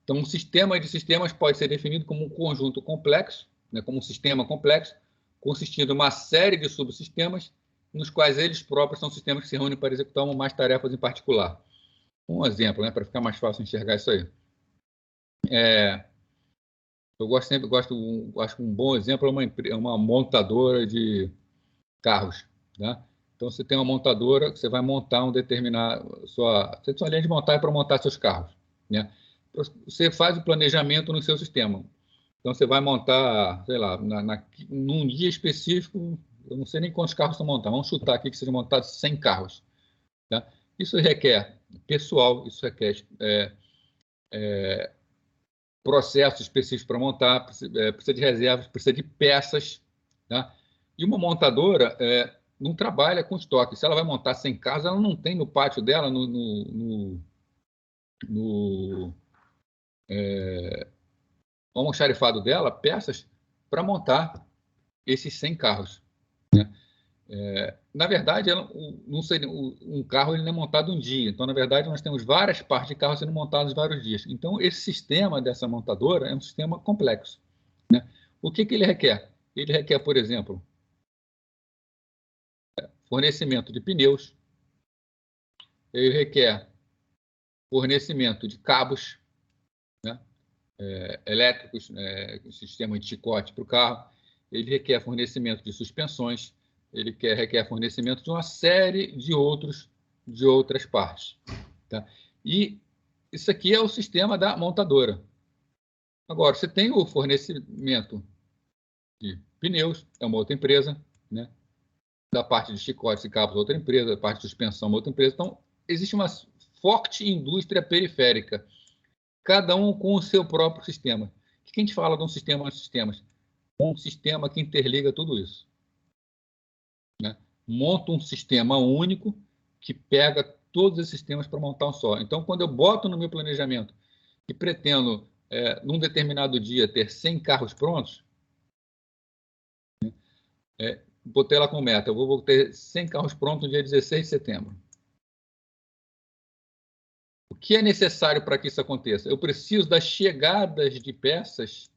Então, um sistema de sistemas pode ser definido como um conjunto complexo, né, como um sistema complexo, consistindo de uma série de subsistemas, nos quais eles próprios são sistemas que se reúnem para executar uma ou mais tarefas em particular. Um exemplo, né, para ficar mais fácil enxergar isso aí. Eu acho que um bom exemplo é uma montadora de carros. Né? Então, você tem uma montadora, você vai montar um determinado... Sua linha de montagem é para montar seus carros, né? Você faz o planejamento no seu sistema. Então, você vai montar, sei lá, num dia específico, eu não sei nem quantos carros estão montados, vamos chutar aqui que sejam montados 100 carros. Tá? Isso requer pessoal, isso requer processos específicos para montar, precisa de reservas, precisa de peças. Tá? E uma montadora não trabalha com estoque. Se ela vai montar 100 carros, ela não tem no pátio dela, no almoxarifado dela, peças para montar esses 100 carros. Né? Na verdade, um carro ele não é montado um dia. Então, na verdade, nós temos várias partes de carro sendo montadas vários dias. Então, esse sistema dessa montadora é um sistema complexo. Né? O que ele requer? Ele requer, por exemplo, fornecimento de pneus. Ele requer fornecimento de cabos, né? Elétricos, sistema de chicote para o carro. Ele requer fornecimento de suspensões. Ele requer fornecimento de uma série de outras partes. Tá? E isso aqui é o sistema da montadora. Agora, você tem o fornecimento de pneus, é uma outra empresa, né? Da parte de chicotes e cabos, outra empresa, da parte de suspensão, outra empresa. Então, existe uma forte indústria periférica, cada um com o seu próprio sistema. O que a gente fala de um sistema de sistemas? Um sistema que interliga tudo isso. Né? Monta um sistema único que pega todos esses sistemas para montar um só. Então, quando eu boto no meu planejamento e pretendo, num determinado dia, ter 100 carros prontos, botei lá como meta, eu vou ter 100 carros prontos no dia 16 de setembro. O que é necessário para que isso aconteça? Eu preciso das chegadas de peças,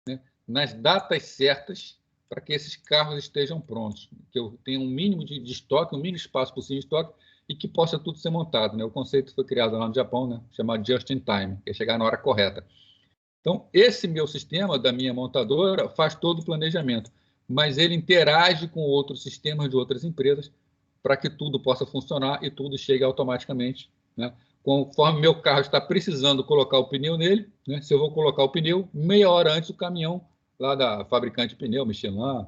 né, nas datas certas, para que esses carros estejam prontos, que eu tenha um mínimo de estoque, um mínimo espaço possível de estoque e que possa tudo ser montado. Né? O conceito foi criado lá no Japão, né, chamado Just in Time, que é chegar na hora correta. Então, esse meu sistema da minha montadora faz todo o planejamento, mas ele interage com outros sistemas de outras empresas para que tudo possa funcionar e tudo chegue automaticamente. Né? Conforme meu carro está precisando colocar o pneu nele, né? Se eu vou colocar o pneu, meia hora antes o caminhão lá da fabricante de pneu, Michelin,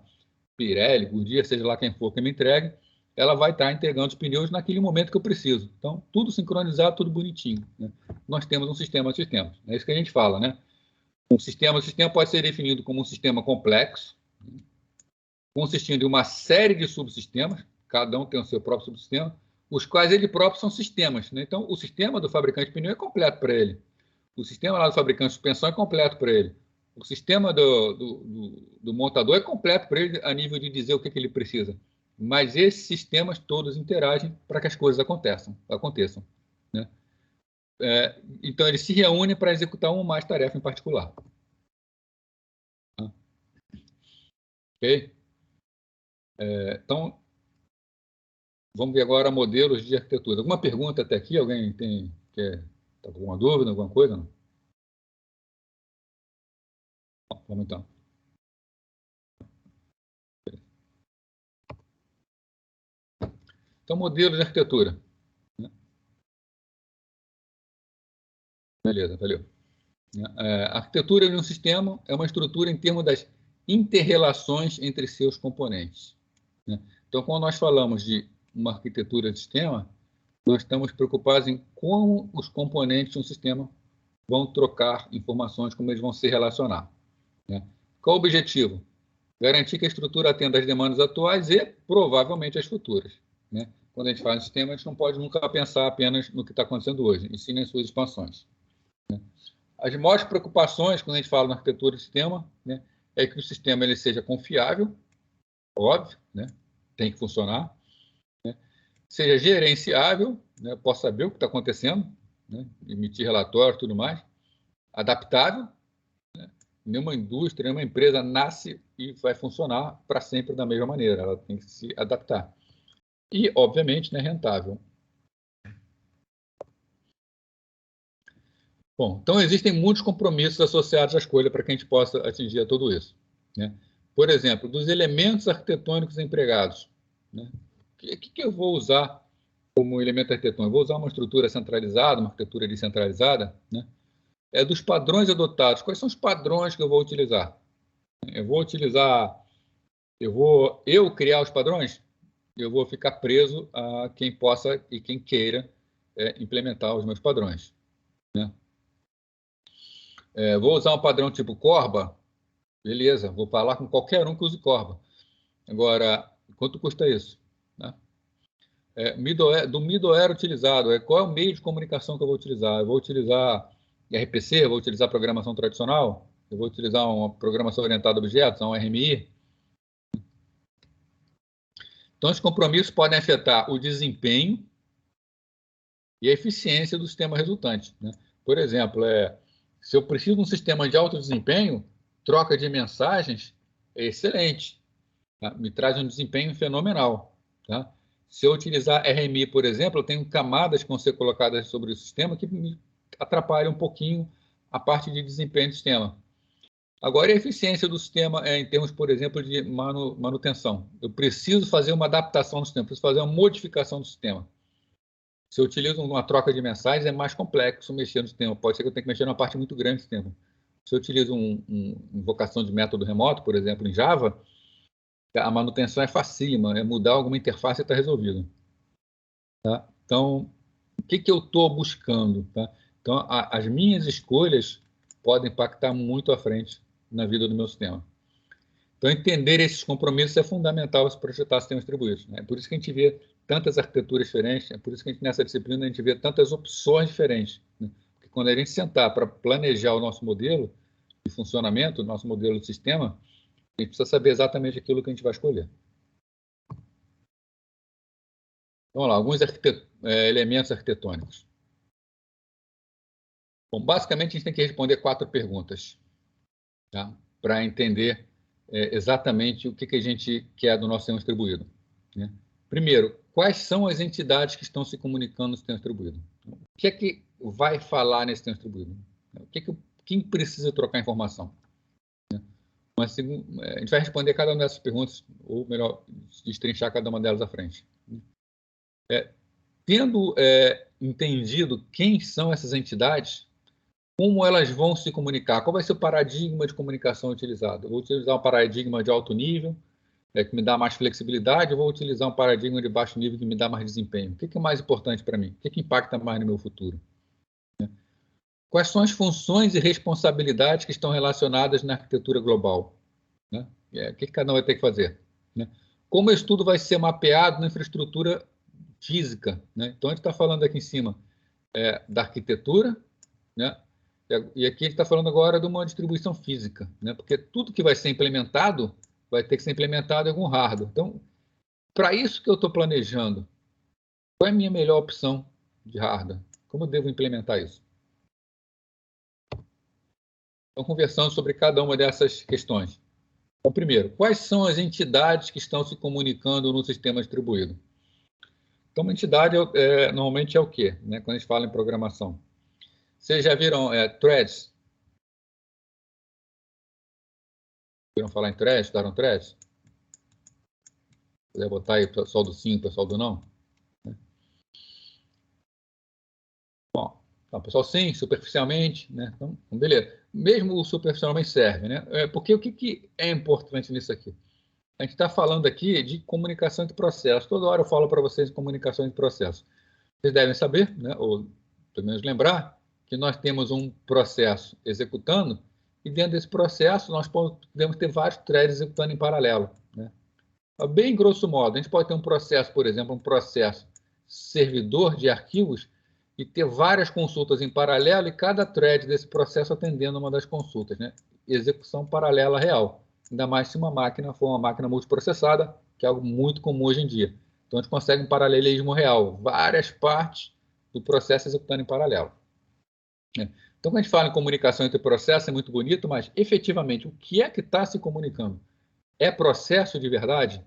Pirelli, Goodyear, seja lá quem for que me entregue, ela vai estar entregando os pneus naquele momento que eu preciso. Então, tudo sincronizado, tudo bonitinho. Né? Nós temos um sistema de sistemas. É isso que a gente fala, né? O sistema pode ser definido como um sistema complexo, consistindo de uma série de subsistemas, cada um tem o seu próprio subsistema, os quais ele próprio são sistemas. Né? Então, o sistema do fabricante de pneu é completo para ele. O sistema lá do fabricante de suspensão é completo para ele. O sistema do montador é completo para ele a nível de dizer o que ele precisa. Mas esses sistemas todos interagem para que as coisas aconteçam. Né? Então, eles se reúnem para executar uma ou mais tarefa em particular. Ok? Então, vamos ver agora modelos de arquitetura. Alguma pergunta até aqui? Alguém quer tá com alguma dúvida, alguma coisa? Não? Vamos então. Então, modelos de arquitetura. Beleza, valeu. A arquitetura de um sistema é uma estrutura em termos das inter-relações entre seus componentes. Né? Então, quando nós falamos de uma arquitetura de sistema, nós estamos preocupados em como os componentes de um sistema vão trocar informações, como eles vão se relacionar. Né? Qual o objetivo? Garantir que a estrutura atenda às demandas atuais e, provavelmente, às futuras. Né? Quando a gente fala em sistema, a gente não pode nunca pensar apenas no que está acontecendo hoje, e sim nas suas expansões. Né? As maiores preocupações, quando a gente fala na arquitetura de sistema, né, é que o sistema ele seja confiável, óbvio, né? Tem que funcionar, né? Seja gerenciável, né? Posso saber o que está acontecendo, né? Emitir relatório e tudo mais, adaptável, né? Nenhuma indústria, nenhuma empresa nasce e vai funcionar para sempre da mesma maneira, ela tem que se adaptar. E, obviamente, né, rentável. Bom, então existem muitos compromissos associados à escolha para que a gente possa atingir tudo isso. Né? Por exemplo, dos elementos arquitetônicos empregados. Né? que eu vou usar como elemento arquitetônico? Eu vou usar uma estrutura centralizada, uma arquitetura descentralizada, né? Dos padrões adotados. Quais são os padrões que eu vou utilizar? Eu vou criar os padrões? Eu vou ficar preso a quem possa e quem queira implementar os meus padrões, né? Vou usar um padrão tipo Corba? Beleza, vou falar com qualquer um que use Corba. Agora, quanto custa isso? Né? Do middleware utilizado, qual é o meio de comunicação que eu vou utilizar? Eu vou utilizar RPC, eu vou utilizar programação tradicional, eu vou utilizar uma programação orientada a objetos, um RMI. Então, os compromissos podem afetar o desempenho e a eficiência do sistema resultante, né? Por exemplo, se eu preciso de um sistema de alto desempenho, troca de mensagens é excelente, tá? Me traz um desempenho fenomenal, tá? Se eu utilizar RMI, por exemplo, eu tenho camadas que vão ser colocadas sobre o sistema que me atrapalham um pouquinho a parte de desempenho do sistema. Agora, a eficiência do sistema em termos, por exemplo, de manutenção. Eu preciso fazer uma adaptação do sistema, preciso fazer uma modificação do sistema. Se eu utilizo uma troca de mensagens, é mais complexo mexer no sistema. Pode ser que eu tenha que mexer numa parte muito grande do sistema. Se eu utilizo invocação de método remoto, por exemplo, em Java, a manutenção é facílima, mudar alguma interface e está resolvido. Tá? Então, o que eu estou buscando? Tá? Então, as minhas escolhas podem impactar muito à frente na vida do meu sistema. Então, entender esses compromissos é fundamental para projetar sistemas distribuídos, né? É por isso que a gente vê tantas arquiteturas diferentes, é por isso que a gente, nessa disciplina a gente vê tantas opções diferentes, né? Porque quando a gente sentar para planejar o nosso modelo de funcionamento, o nosso modelo de sistema, a gente precisa saber exatamente aquilo que a gente vai escolher. Vamos lá, alguns elementos arquitetônicos. Bom, basicamente, a gente tem que responder 4 perguntas, tá? Para entender exatamente o que a gente quer do nosso sistema distribuído, né? Primeiro, quais são as entidades que estão se comunicando no sistema distribuído? O que é que vai falar nesse sistema distribuído? Quem precisa trocar informação? Mas, a gente vai responder cada uma dessas perguntas, ou melhor, destrinchar cada uma delas à frente. Tendo entendido quem são essas entidades, como elas vão se comunicar? Qual vai ser o paradigma de comunicação utilizado? Eu vou utilizar um paradigma de alto nível, que me dá mais flexibilidade, ou vou utilizar um paradigma de baixo nível que me dá mais desempenho? O que é mais importante para mim? O que impacta mais no meu futuro? Quais são as funções e responsabilidades que estão relacionadas na arquitetura global? Né? O que cada um vai ter que fazer? Né? Como o estudo vai ser mapeado na infraestrutura física? Né? Então, a gente está falando aqui em cima da arquitetura, né? E aqui a gente está falando agora de uma distribuição física, né? Porque tudo que vai ser implementado vai ter que ser implementado em algum hardware. Então, para isso que eu estou planejando, qual é a minha melhor opção de hardware? Como eu devo implementar isso? Então, conversando sobre cada uma dessas questões. Então, primeiro, quais são as entidades que estão se comunicando no sistema distribuído? Então, uma entidade normalmente é o quê? Né? Quando a gente fala em programação. Vocês já viram threads? Viram falar em threads? Estudaram threads? Se puder botar aí o pessoal do sim, o pessoal do não. Bom, então, pessoal, sim, superficialmente, né? Então, beleza. Mesmo o superficialmente serve, né? Porque o que é importante nisso aqui? A gente está falando aqui de comunicação entre processos. Toda hora eu falo para vocês de comunicação entre processos. Vocês devem saber, né? Ou pelo menos lembrar, que nós temos um processo executando e dentro desse processo nós podemos ter vários threads executando em paralelo, né? Bem grosso modo, a gente pode ter um processo, por exemplo, um processo servidor de arquivos e ter várias consultas em paralelo e cada thread desse processo atendendo uma das consultas, né? Execução paralela real. Ainda mais se uma máquina for uma máquina multiprocessada, que é algo muito comum hoje em dia. Então, a gente consegue um paralelismo real, várias partes do processo executando em paralelo, né? Então, quando a gente fala em comunicação entre processos, é muito bonito, mas, efetivamente, o que é que está se comunicando? É processo de verdade?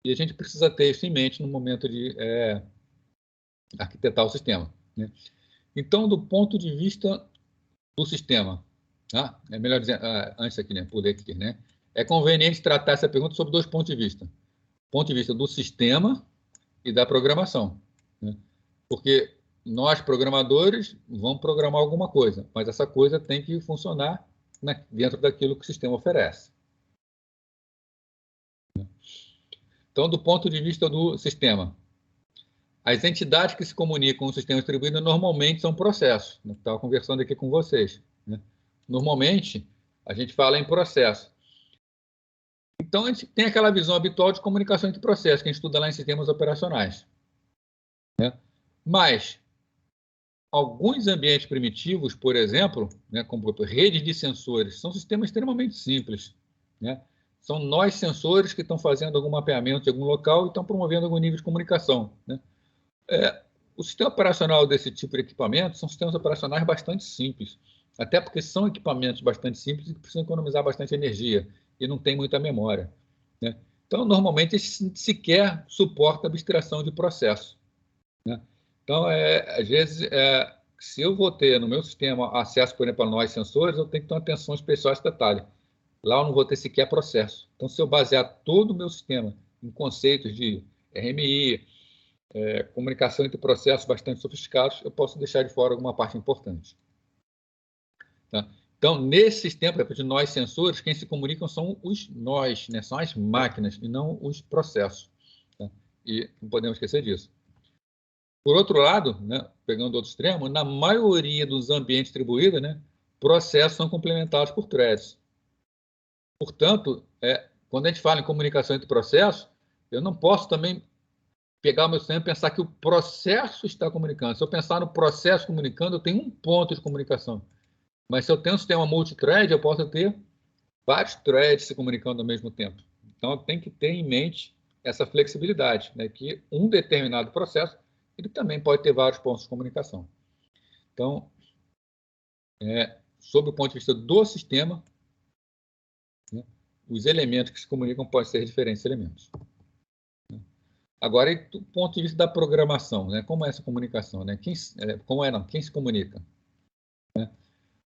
E a gente precisa ter isso em mente no momento de arquitetar o sistema, né? Então, do ponto de vista do sistema, tá? É melhor dizer, antes aqui, né? Pulei aqui, né? É conveniente tratar essa pergunta sob 2 pontos de vista. ponto de vista do sistema e da programação, né? Porque nós, programadores, vamos programar alguma coisa, mas essa coisa tem que funcionar dentro daquilo que o sistema oferece. Então, do ponto de vista do sistema, as entidades que se comunicam com o sistema distribuído normalmente são processos. Eu estava conversando aqui com vocês, né? Normalmente, a gente fala em processo. Então, a gente tem aquela visão habitual de comunicação entre processos, que a gente estuda lá em sistemas operacionais, né? Mas alguns ambientes primitivos, por exemplo, né, como redes de sensores, são sistemas extremamente simples, né? São nós sensores que estão fazendo algum mapeamento de algum local e estão promovendo algum nível de comunicação, né? O sistema operacional desse tipo de equipamento são sistemas operacionais bastante simples, até porque são equipamentos bastante simples e que precisam economizar bastante energia e não tem muita memória, né? Então, normalmente, eles sequer suportam abstração de processo, né? Então, às vezes, se eu vou ter no meu sistema acesso, por exemplo, a nós sensores, eu tenho que ter uma atenção especial a esse detalhe. Lá eu não vou ter sequer processo. Então, se eu basear todo o meu sistema em conceitos de RMI, comunicação entre processos bastante sofisticados, eu posso deixar de fora alguma parte importante, tá? Então, nesse sistema de nós sensores, quem se comunicam são os nós, né? São as máquinas e não os processos, tá? E não podemos esquecer disso. Por outro lado, né, pegando outro extremo, na maioria dos ambientes distribuídos, né, processos são complementados por threads. Portanto, quando a gente fala em comunicação entre processos, eu não posso também pegar o meu sistema e pensar que o processo está comunicando. Se eu pensar no processo comunicando, eu tenho um ponto de comunicação. Mas se eu tenho um sistema multithread, eu posso ter vários threads se comunicando ao mesmo tempo. Então, tem que ter em mente essa flexibilidade, né, que um determinado processo ele também pode ter vários pontos de comunicação. Então, sob o ponto de vista do sistema, né, os elementos que se comunicam podem ser diferentes elementos. Agora, do ponto de vista da programação, né, como é essa comunicação? Né? Quem se comunica? Né?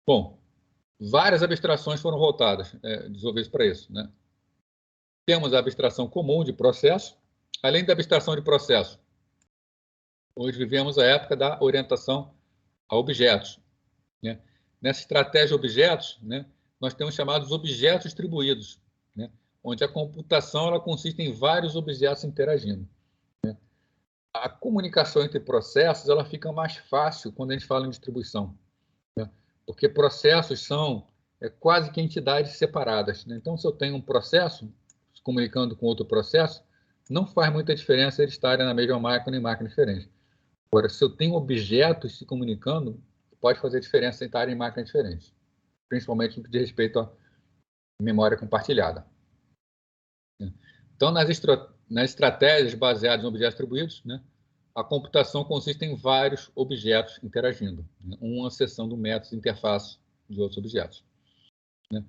Bom, várias abstrações foram voltadas, desenvolvidas para isso, né? Temos a abstração comum de processo. Além da abstração de processo, hoje vivemos a época da orientação a objetos, né? Nessa estratégia de objetos, né, nós temos chamados objetos distribuídos, né, onde a computação ela consiste em vários objetos interagindo, né? A comunicação entre processos ela fica mais fácil quando a gente fala em distribuição, né? Porque processos são quase que entidades separadas, né? Então, se eu tenho um processo se comunicando com outro processo, não faz muita diferença eles estarem na mesma máquina em máquinas diferentes. Agora, se eu tenho objetos se comunicando, pode fazer diferença em estarem em máquinas diferentes, principalmente no que diz respeito à memória compartilhada. Então, nas estratégias baseadas em objetos distribuídos, né, a computação consiste em vários objetos interagindo, né, uma acessão do método de interface de outros objetos, né?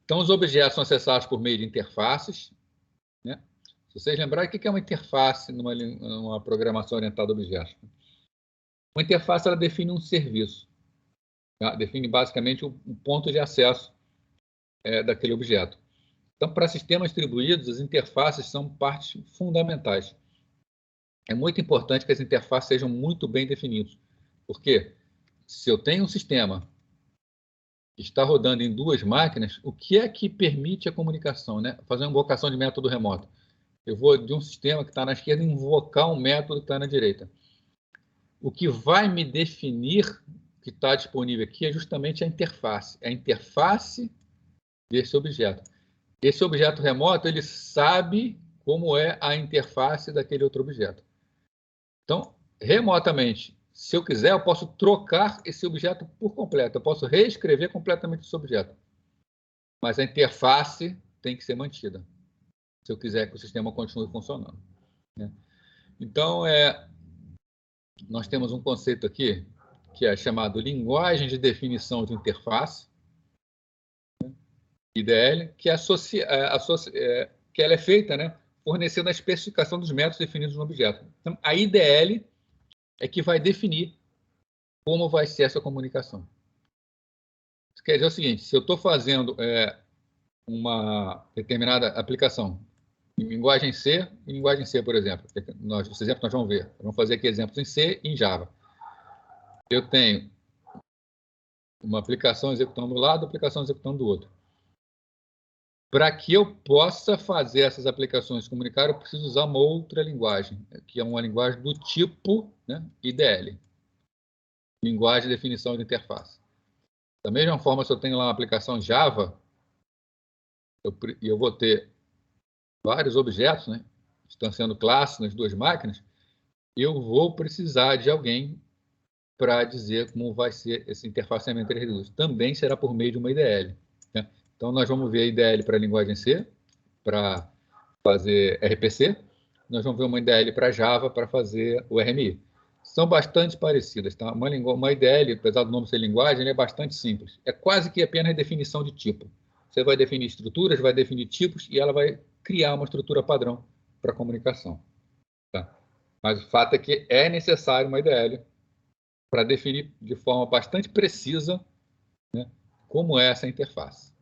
Então, os objetos são acessados por meio de interfaces, né? Se vocês lembrarem, o que é uma interface numa programação orientada a objetos? Uma interface ela define um serviço, tá? Define basicamente o ponto de acesso daquele objeto. Então, para sistemas distribuídos, as interfaces são partes fundamentais. É muito importante que as interfaces sejam muito bem definidas, porque se eu tenho um sistema que está rodando em duas máquinas, o que é que permite a comunicação, né? Fazer uma invocação de método remoto. Eu vou de um sistema que está na esquerda invocar um método que está na direita. O que vai me definir que está disponível aqui é justamente a interface. É a interface desse objeto. Esse objeto remoto, ele sabe como é a interface daquele outro objeto. Então, remotamente, se eu quiser, eu posso trocar esse objeto por completo. Eu posso reescrever completamente esse objeto. Mas a interface tem que ser mantida, se eu quiser que o sistema continue funcionando, né? Então, nós temos um conceito aqui que é chamado linguagem de definição de interface, IDL, que que ela é feita, né, fornecendo a especificação dos métodos definidos no objeto. Então, a IDL é que vai definir como vai ser essa comunicação. Isso quer dizer o seguinte: se eu estou fazendo uma determinada aplicação em linguagem C, por exemplo. Esse exemplo nós vamos ver. Vamos fazer aqui exemplos em C e em Java. Eu tenho uma aplicação executando do lado, aplicação executando do outro. Para que eu possa fazer essas aplicações se comunicar, eu preciso usar uma outra linguagem, que é uma linguagem do tipo, né, IDL. Linguagem de definição de interface. Da mesma forma, se eu tenho lá uma aplicação Java, eu vou ter vários objetos, né, que estão sendo classes nas duas máquinas, eu vou precisar de alguém para dizer como vai ser esse interfaceamento entre eles. Também será por meio de uma IDL. Né? Então, nós vamos ver a IDL para a linguagem C, para fazer RPC. Nós vamos ver uma IDL para Java, para fazer o RMI. São bastante parecidas. Tá? Uma IDL, apesar do nome ser linguagem, ele é bastante simples. É quase que apenas definição de tipo. Você vai definir estruturas, vai definir tipos, e ela vai criar uma estrutura padrão para comunicação. Tá? Mas o fato é que é necessário uma IDL para definir de forma bastante precisa, né, como é essa interface.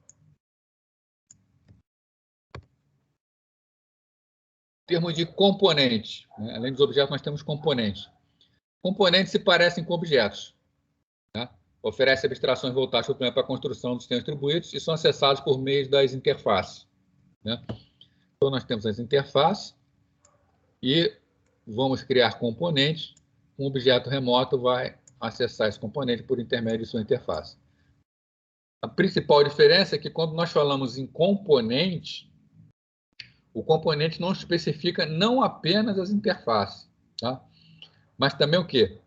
Em termos de componentes, né, além dos objetos, nós temos componentes. Componentes se parecem com objetos. Né? Oferecem abstrações voltadas para a construção dos sistemas distribuídos e são acessados por meio das interfaces. Né? Então, nós temos as interfaces e vamos criar componentes. Um objeto remoto vai acessar esse componente por intermédio de sua interface. A principal diferença é que quando nós falamos em componente, o componente não especifica não apenas as interfaces, tá? Mas também o quê?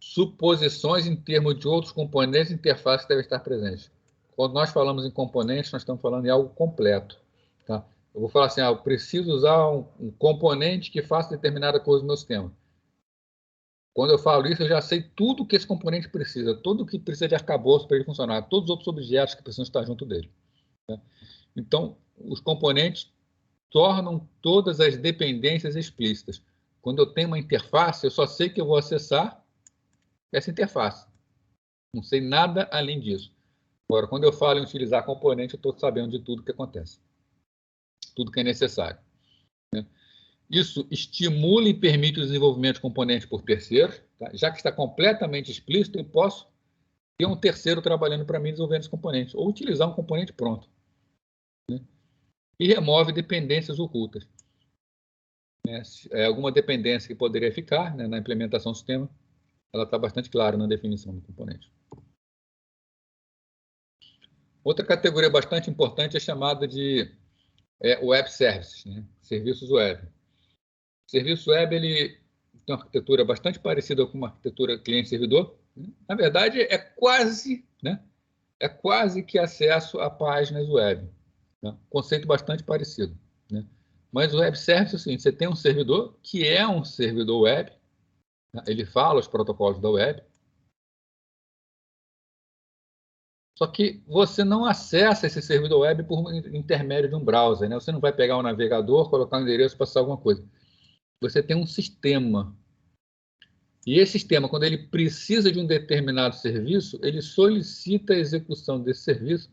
Suposições em termos de outros componentes e interfaces devem estar presentes. Quando nós falamos em componentes, nós estamos falando em algo completo. Tá? Eu vou falar assim, eu preciso usar um componente que faça determinada coisa no meu sistema. Quando eu falo isso, eu já sei tudo que esse componente precisa, tudo que precisa de arcabouço para ele funcionar, todos os outros objetos que precisam estar junto dele. Né? Então, os componentes tornam todas as dependências explícitas. Quando eu tenho uma interface, eu só sei que eu vou acessar essa interface. Não sei nada além disso. Agora, quando eu falo em utilizar componente, eu estou sabendo de tudo que acontece. Tudo que é necessário. Né? Isso estimula e permite o desenvolvimento de componentes por terceiros. Tá? Já que está completamente explícito, eu posso ter um terceiro trabalhando para mim desenvolvendo os componentes. Ou utilizar um componente pronto. Né? E remove dependências ocultas. Alguma dependência que poderia ficar, né, na implementação do sistema, ela está bastante clara na definição do componente. Outra categoria bastante importante é chamada de Web Services, né, serviços web. O serviço web ele tem uma arquitetura bastante parecida com uma arquitetura cliente-servidor. Né? Na verdade, é quase que acesso a páginas web. Né? Conceito bastante parecido. Né? Mas o Web Service, assim, você tem um servidor que é um servidor web, né? Ele fala os protocolos da web, só que você não acessa esse servidor web por intermédio de um browser. Né? Você não vai pegar um navegador, colocar um endereço, passar alguma coisa. Você tem um sistema. E esse sistema, quando ele precisa de um determinado serviço, ele solicita a execução desse serviço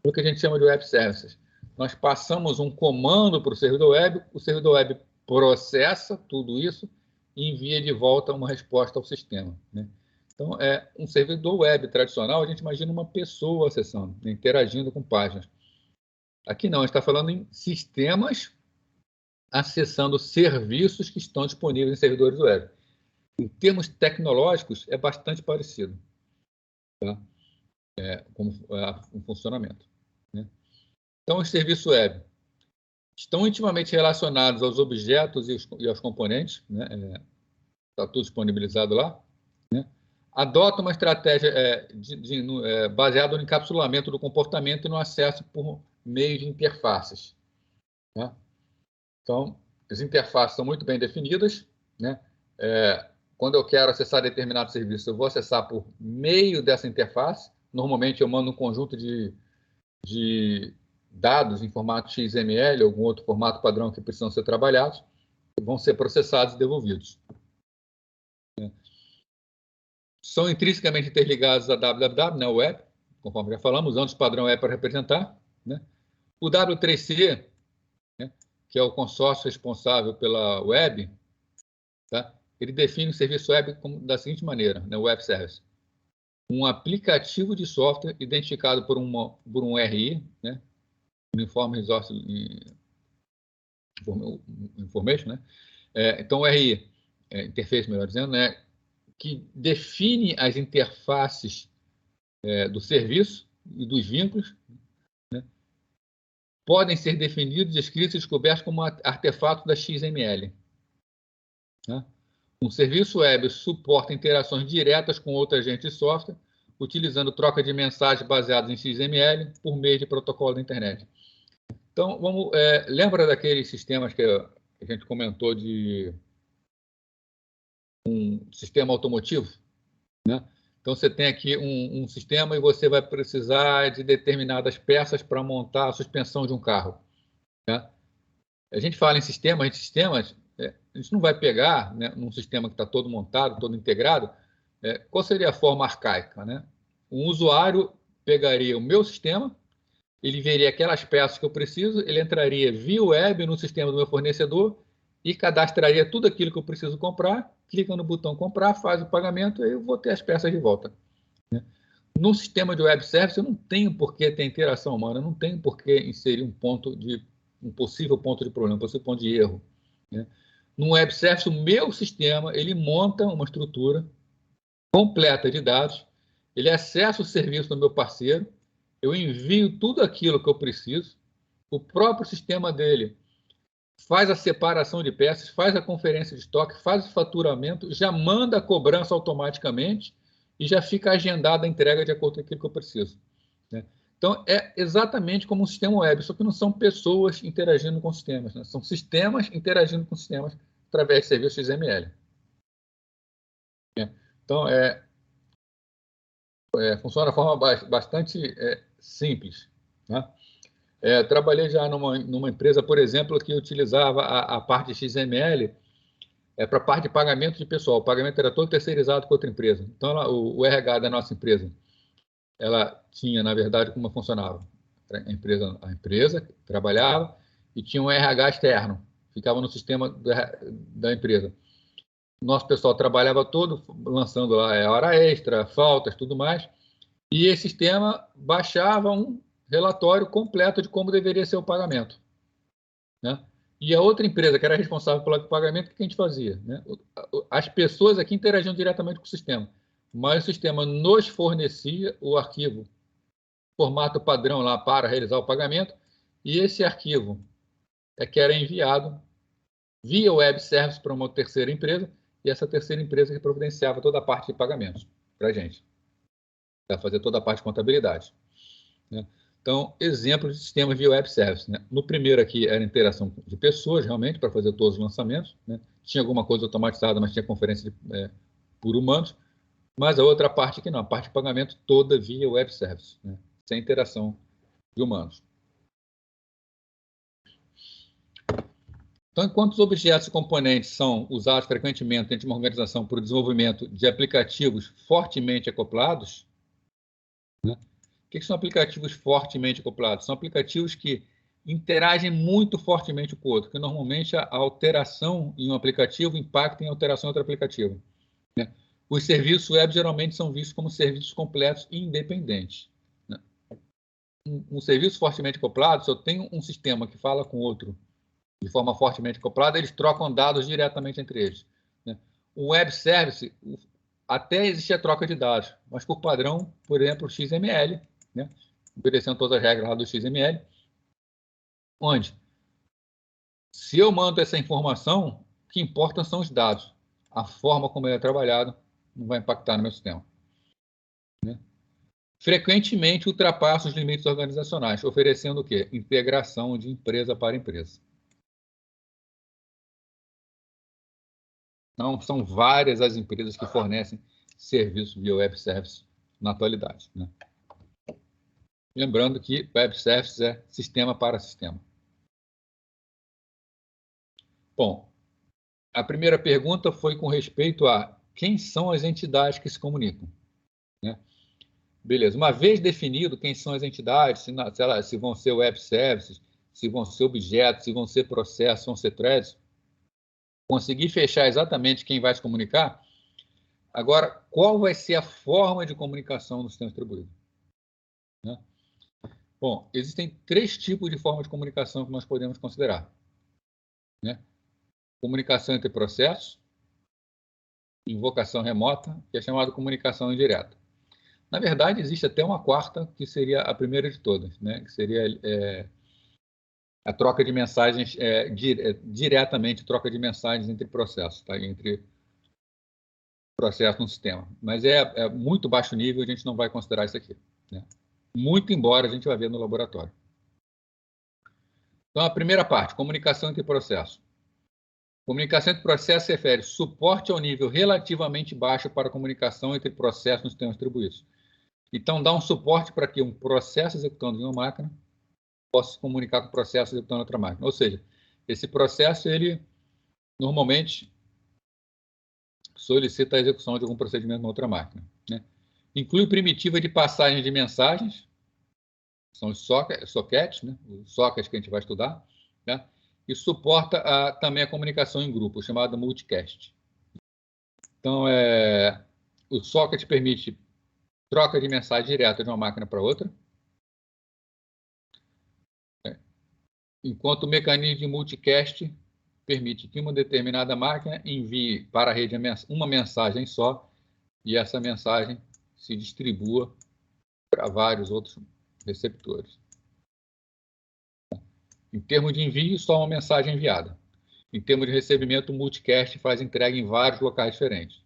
pelo que a gente chama de Web Services. Nós passamos um comando para o servidor web processa tudo isso e envia de volta uma resposta ao sistema. Né? Então, um servidor web tradicional, a gente imagina uma pessoa acessando, né, interagindo com páginas. Aqui não, a gente está falando em sistemas acessando serviços que estão disponíveis em servidores web. Em termos tecnológicos, é bastante parecido, tá? Com o funcionamento. Né? Então, os serviços web estão intimamente relacionados aos objetos e aos componentes, né? Está tudo disponibilizado lá. Né? Adota uma estratégia baseada no encapsulamento do comportamento e no acesso por meio de interfaces. Tá? Então, as interfaces são muito bem definidas. Né? Quando eu quero acessar determinado serviço, eu vou acessar por meio dessa interface. Normalmente, eu mando um conjunto de dados em formato XML, ou algum outro formato padrão que precisam ser trabalhados, que vão ser processados e devolvidos. São intrinsecamente interligados a www, né, web, conforme já falamos, usando o padrão web para representar. Né? O W3C, né, que é o consórcio responsável pela web, tá? Ele define o serviço web da seguinte maneira, né? Web Service. Um aplicativo de software identificado por um RI, né? Uniform Resource Information, né? Então, o RI, interface, melhor dizendo, né? Que define as interfaces do serviço e dos vínculos, né? Podem ser definidos, descritos e descobertos como artefatos da XML. Né? Um serviço web suporta interações diretas com outros agentes de software, utilizando troca de mensagens baseadas em XML por meio de protocolo da internet. Então, lembra daqueles sistemas que a gente comentou de um sistema automotivo? Né? Então, você tem aqui um sistema e você vai precisar de determinadas peças para montar a suspensão de um carro. Né? A gente fala em sistemas, a gente não vai pegar, né, num sistema que está todo montado, todo integrado, qual seria a forma arcaica? Né? Um usuário pegaria o meu sistema, ele veria aquelas peças que eu preciso, ele entraria via web no sistema do meu fornecedor e cadastraria tudo aquilo que eu preciso comprar, clica no botão comprar, faz o pagamento e eu vou ter as peças de volta. Né? No sistema de web service, eu não tenho por que ter interação humana, eu não tenho por que inserir um possível ponto de problema, um possível ponto de erro. Né? No web service, o meu sistema, ele monta uma estrutura completa de dados, ele acessa o serviço do meu parceiro, eu envio tudo aquilo que eu preciso, o próprio sistema dele faz a separação de peças, faz a conferência de estoque, faz o faturamento, já manda a cobrança automaticamente e já fica agendada a entrega de acordo com aquilo que eu preciso. Né? Então, é exatamente como um sistema web, só que não são pessoas interagindo com sistemas, né? São sistemas interagindo com sistemas através de serviços XML. Então, funciona de forma bastante simples. Né? Trabalhei já numa empresa, por exemplo, que utilizava a parte de XML para a parte de pagamento de pessoal. O pagamento era todo terceirizado com outra empresa. Então, o RH da nossa empresa, ela tinha, na verdade, como funcionava? A empresa trabalhava e tinha um RH externo, ficava no sistema da empresa. Nosso pessoal trabalhava todo lançando lá hora extra, faltas, tudo mais, e esse sistema baixava um relatório completo de como deveria ser o pagamento. Né? E a outra empresa, que era responsável pelo pagamento, o que a gente fazia? Né? As pessoas aqui interagiam diretamente com o sistema, mas o sistema nos fornecia o arquivo, formato padrão lá para realizar o pagamento, e esse arquivo que era enviado via web service para uma terceira empresa, e essa terceira empresa que providenciava toda a parte de pagamentos para a gente, para fazer toda a parte de contabilidade. Né? Então, exemplos de sistemas de web service. Né? No primeiro aqui era interação de pessoas, realmente, para fazer todos os lançamentos. Né? Tinha alguma coisa automatizada, mas tinha conferência por humanos. Mas a outra parte aqui não, a parte de pagamento toda via web service, né? Sem interação de humanos. Então, enquanto os objetos e componentes são usados frequentemente dentro de uma organização para o desenvolvimento de aplicativos fortemente acoplados, né? O que são aplicativos fortemente acoplados? São aplicativos que interagem muito fortemente com o outro, que normalmente a alteração em um aplicativo impacta em alteração em outro aplicativo. Né? Os serviços web geralmente são vistos como serviços completos e independentes. Né? Um serviço fortemente acoplado, se eu tenho um sistema que fala com outro de forma fortemente acoplada, eles trocam dados diretamente entre eles. Né? O web service, até existe a troca de dados, mas por padrão, por exemplo, XML, né? Obedecendo todas as regras lá do XML, onde, se eu mando essa informação, o que importa são os dados. A forma como ele é trabalhado não vai impactar no meu sistema. Né? Frequentemente ultrapassa os limites organizacionais, oferecendo o quê? Integração de empresa para empresa. Então, são várias as empresas que fornecem serviços via web service na atualidade. Né? Lembrando que web service é sistema para sistema. Bom, a primeira pergunta foi com respeito a quem são as entidades que se comunicam. Né? Beleza, uma vez definido quem são as entidades, se vão ser web services, se vão ser objetos, se vão ser processos, se vão ser threads, conseguir fechar exatamente quem vai se comunicar. Agora, qual vai ser a forma de comunicação no sistema distribuído? Né? Bom, existem 3 tipos de forma de comunicação que nós podemos considerar. Né? Comunicação entre processos, invocação remota, que é chamada de comunicação indireta. Na verdade, existe até uma quarta, que seria a primeira de todas, né? Que seria a troca de mensagens, diretamente troca de mensagens entre processos, tá? Entre processos no sistema. Mas é muito baixo nível, a gente não vai considerar isso aqui. Né? Muito embora a gente vai ver no laboratório. Então, a primeira parte, comunicação entre processos. Comunicação entre processos se refere suporte ao nível relativamente baixo para a comunicação entre processos nos sistemas distribuídos. Então, dá um suporte para que um processo executando em uma máquina possa se comunicar com o processo executando em outra máquina. Ou seja, esse processo, ele normalmente solicita a execução de algum procedimento na outra máquina. Né? Inclui primitiva de passagem de mensagens, são os sockets, né? Os sockets que a gente vai estudar, né? E suporta também a comunicação em grupo, chamada multicast. Então, o socket permite troca de mensagem direta de uma máquina para outra, enquanto o mecanismo de multicast permite que uma determinada máquina envie para a rede uma mensagem só e essa mensagem se distribua para vários outros receptores. Em termos de envio, só uma mensagem enviada. Em termos de recebimento, o multicast faz entrega em vários locais diferentes.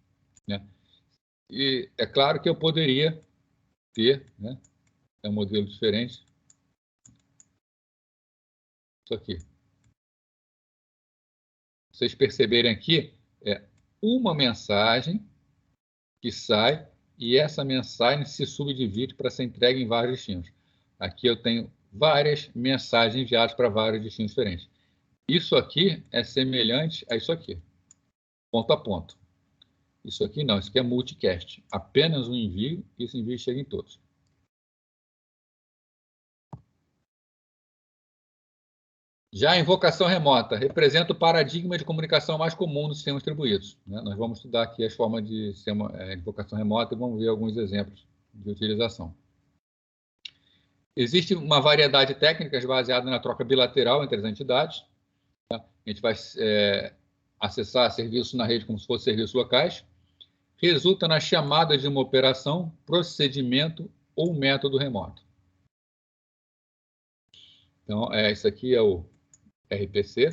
Né? E é claro que eu poderia ter, né, um modelo diferente, isso aqui. Vocês perceberem aqui, é uma mensagem que sai e essa mensagem se subdivide para ser entregue em vários destinos. Aqui eu tenho várias mensagens enviadas para vários destinos diferentes. Isso aqui é semelhante a isso aqui, ponto a ponto. Isso aqui não, isso aqui é multicast. Apenas um envio e esse envio chega em todos. Já a invocação remota representa o paradigma de comunicação mais comum nos sistemas distribuídos. Né? Nós vamos estudar aqui as formas de invocação remota e vamos ver alguns exemplos de utilização. Existe uma variedade de técnicas baseada na troca bilateral entre as entidades. Tá? A gente vai acessar serviços na rede como se fossem serviços locais. Resulta na chamada de uma operação, procedimento ou método remoto. Então, isso aqui é o RPC,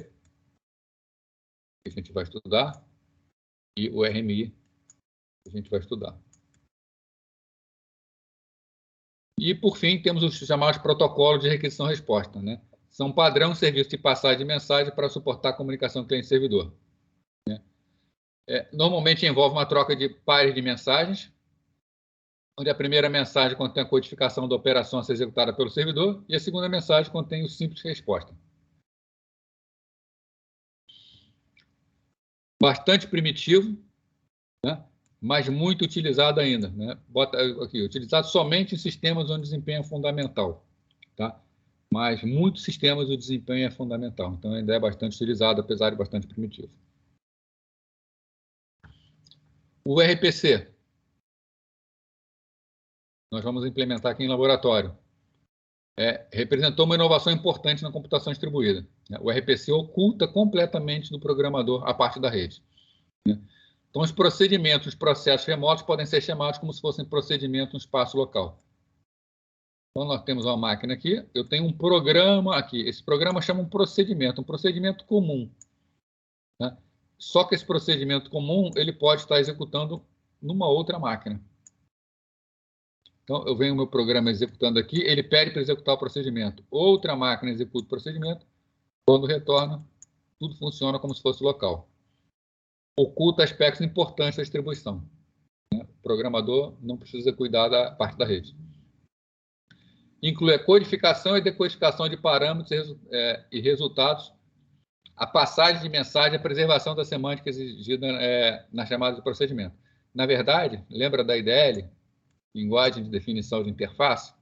que a gente vai estudar, e o RMI, que a gente vai estudar. E, por fim, temos os chamados protocolos de requisição-resposta. Né? São padrão serviço de passagem de mensagem para suportar a comunicação cliente-servidor. Né? Normalmente envolve uma troca de pares de mensagens, onde a primeira mensagem contém a codificação da operação a ser executada pelo servidor e a segunda mensagem contém o simples resposta. Bastante primitivo, né? Mas muito utilizado ainda. Né? Bota aqui, utilizado somente em sistemas onde o desempenho é fundamental. Tá? Mas muitos sistemas o desempenho é fundamental. Então, ainda é bastante utilizado, apesar de bastante primitivo. O RPC. Nós vamos implementar aqui em laboratório. Representou uma inovação importante na computação distribuída. Né? O RPC oculta completamente do programador a parte da rede. Né? Então, os procedimentos, os processos remotos podem ser chamados como se fossem procedimentos no espaço local. Então, nós temos uma máquina aqui, eu tenho um programa aqui. Esse programa chama um procedimento comum. Né? Só que esse procedimento comum ele pode estar executando numa outra máquina. Então, eu venho o meu programa executando aqui, ele pede para executar o procedimento. Outra máquina executa o procedimento, quando retorna, tudo funciona como se fosse local. Oculta aspectos importantes da distribuição. Né? O programador não precisa cuidar da parte da rede. Inclui a codificação e decodificação de parâmetros e resultados, a passagem de mensagem, a preservação da semântica exigida na chamada de procedimento. Na verdade, lembra da IDL? Linguagem de definição de interface?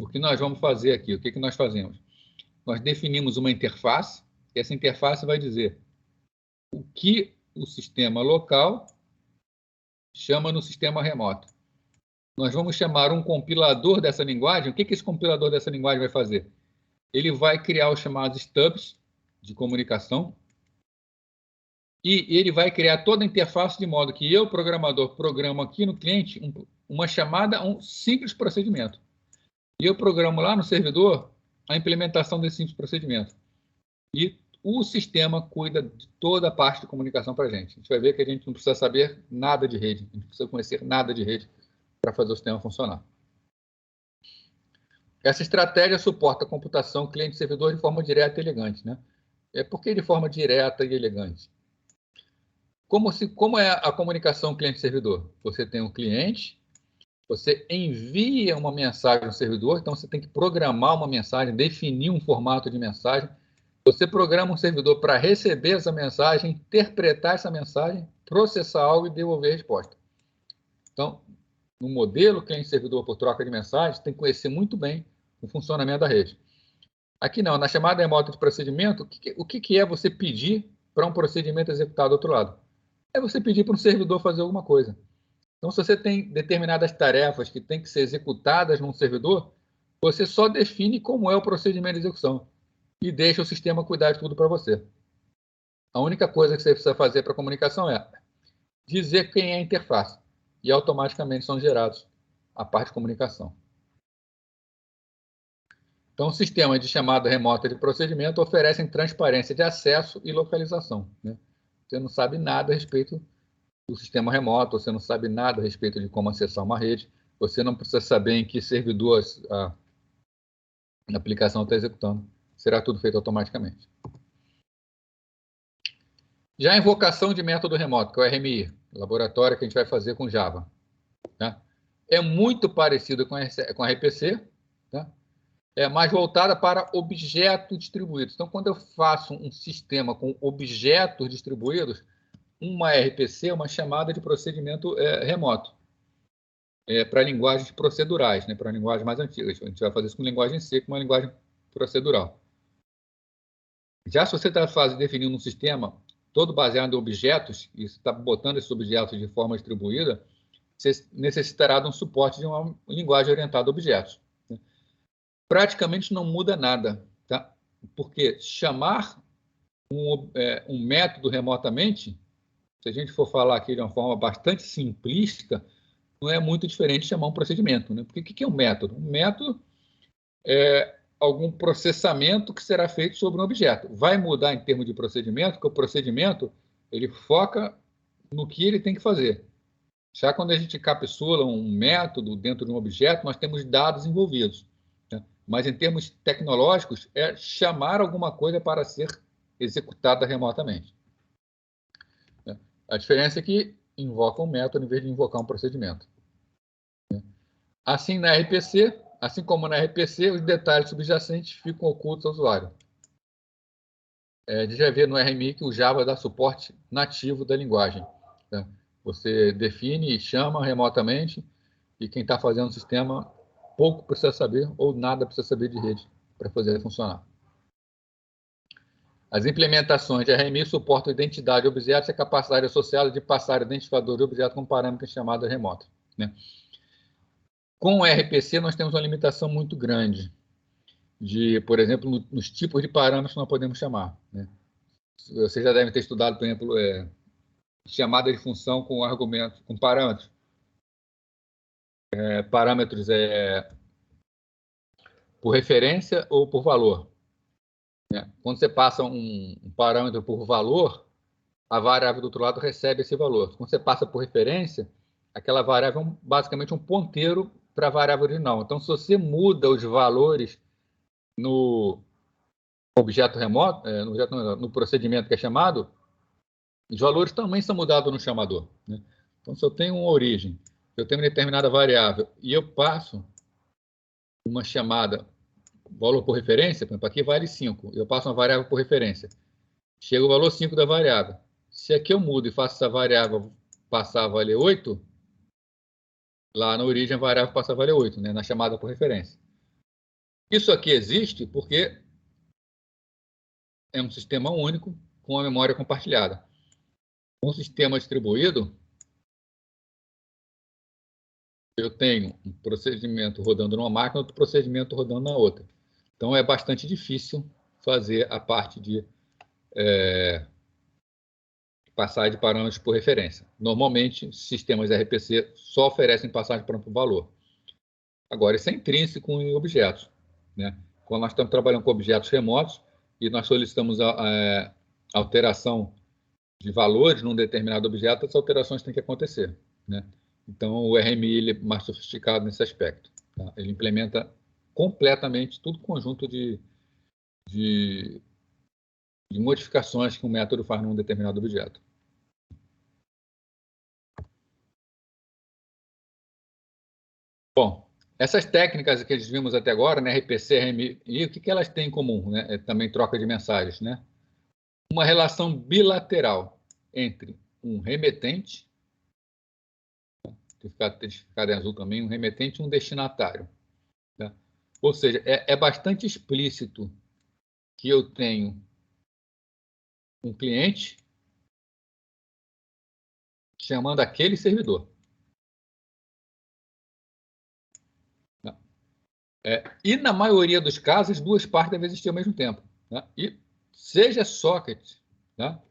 O que nós vamos fazer aqui? O que nós fazemos? nós definimos uma interface, e essa interface vai dizer o que o sistema local chama no sistema remoto. Nós vamos chamar um compilador dessa linguagem. O que esse compilador dessa linguagem vai fazer? Ele vai criar os chamados stubs de comunicação e ele vai criar toda a interface de modo que eu, programador, programo aqui no cliente uma chamada a um simples procedimento. E eu programo lá no servidor a implementação desse simples procedimento. E o sistema cuida de toda a parte de comunicação para a gente. A gente vai ver que a gente não precisa saber nada de rede, a gente não precisa conhecer nada de rede para fazer o sistema funcionar. Essa estratégia suporta a computação cliente-servidor de forma direta e elegante, né? Por que de forma direta e elegante? Como é a comunicação cliente-servidor? Você tem um cliente, você envia uma mensagem ao servidor, então você tem que programar uma mensagem, definir um formato de mensagem. Você programa um servidor para receber essa mensagem, interpretar essa mensagem, processar algo e devolver a resposta. Então, no modelo cliente-servidor por troca de mensagens, tem que conhecer muito bem o funcionamento da rede. Aqui não, na chamada remota de procedimento, o que é você pedir para um procedimento executado do outro lado? É você pedir para um servidor fazer alguma coisa. Então, se você tem determinadas tarefas que têm que ser executadas num servidor, você só define como é o procedimento de execução e deixa o sistema cuidar de tudo para você. A única coisa que você precisa fazer para a comunicação é dizer quem é a interface e automaticamente são gerados a parte de comunicação. Então, o sistema de chamada remota de procedimento oferecem transparência de acesso e localização, né? Você não sabe nada a respeito do sistema remoto, você não sabe nada a respeito de como acessar uma rede, você não precisa saber em que servidor a aplicação está executando. Será tudo feito automaticamente. Já a invocação de método remoto, que é o RMI, laboratório que a gente vai fazer com Java, né? É muito parecido com a RPC, tá? É mais voltada para objetos distribuídos. Então, quando eu faço um sistema com objetos distribuídos, uma RPC é uma chamada de procedimento remoto. Para linguagens procedurais, né? Para linguagens mais antigas. A gente vai fazer isso com linguagem C, com uma linguagem procedural. Já se você está definindo um sistema todo baseado em objetos, e você está botando esses objetos de forma distribuída, você necessitará de um suporte de uma linguagem orientada a objetos. Né? Praticamente não muda nada, tá? Porque chamar um método remotamente, se a gente for falar aqui de uma forma bastante simplista, não é muito diferente de chamar um procedimento, né? Porque o que é um método? Um método é algum processamento que será feito sobre um objeto. Vai mudar em termos de procedimento, porque o procedimento ele foca no que ele tem que fazer. Já quando a gente capsula um método dentro de um objeto, nós temos dados envolvidos. Né? Mas em termos tecnológicos, é chamar alguma coisa para ser executada remotamente. A diferença é que invoca um método em vez de invocar um procedimento. Assim como na RPC, os detalhes subjacentes ficam ocultos ao usuário. A gente já vê no RMI que o Java dá suporte nativo da linguagem. Né? Você define e chama remotamente, e quem está fazendo o sistema pouco precisa saber ou nada precisa saber de rede para fazer ele funcionar. As implementações de RMI suportam identidade de objetos e a capacidade associada de passar identificador de objeto com parâmetros chamados remotos. Né? Com o RPC, nós temos uma limitação muito grande de, por exemplo, nos tipos de parâmetros que nós podemos chamar. Né? Vocês já devem ter estudado, por exemplo, chamada de função com argumentos, com parâmetros. Parâmetros por referência ou por valor. Né? Quando você passa um parâmetro por valor, a variável do outro lado recebe esse valor. Quando você passa por referência, aquela variável é basicamente um ponteiro para a variável original. Então, se você muda os valores no objeto remoto, no procedimento que é chamado, os valores também são mudados no chamador. Né? Então, se eu tenho uma origem, eu tenho uma determinada variável e eu passo uma chamada, valor por referência, por exemplo, aqui vale 5, eu passo uma variável por referência. Chega o valor 5 da variável. Se aqui eu mudo e faço essa variável passar a valer 8, lá na origem a variável passa a valer 8, né, na chamada por referência. Isso aqui existe porque é um sistema único com a memória compartilhada. Um sistema distribuído, eu tenho um procedimento rodando numa máquina, outro procedimento rodando na outra. Então, é bastante difícil fazer a parte de passagem de parâmetros por referência. Normalmente, sistemas RPC só oferecem passagem de parâmetro por valor. Agora, isso é intrínseco em objetos, né? Quando nós estamos trabalhando com objetos remotos e nós solicitamos a alteração de valores num determinado objeto, essas alterações têm que acontecer, né? Então, o RMI ele é mais sofisticado nesse aspecto. Tá? Ele implementa completamente todo o conjunto de modificações que um método faz num determinado objeto. Bom, essas técnicas que eles vimos até agora, né, RPC, RMI, o que elas têm em comum? Né? É também troca de mensagens, né? Uma relação bilateral entre um remetente, identificado em azul também, um remetente e um destinatário. Tá? Ou seja, é bastante explícito que eu tenho um cliente chamando aquele servidor. E, na maioria dos casos, as duas partes devem existir ao mesmo tempo. Né? E seja socket, né?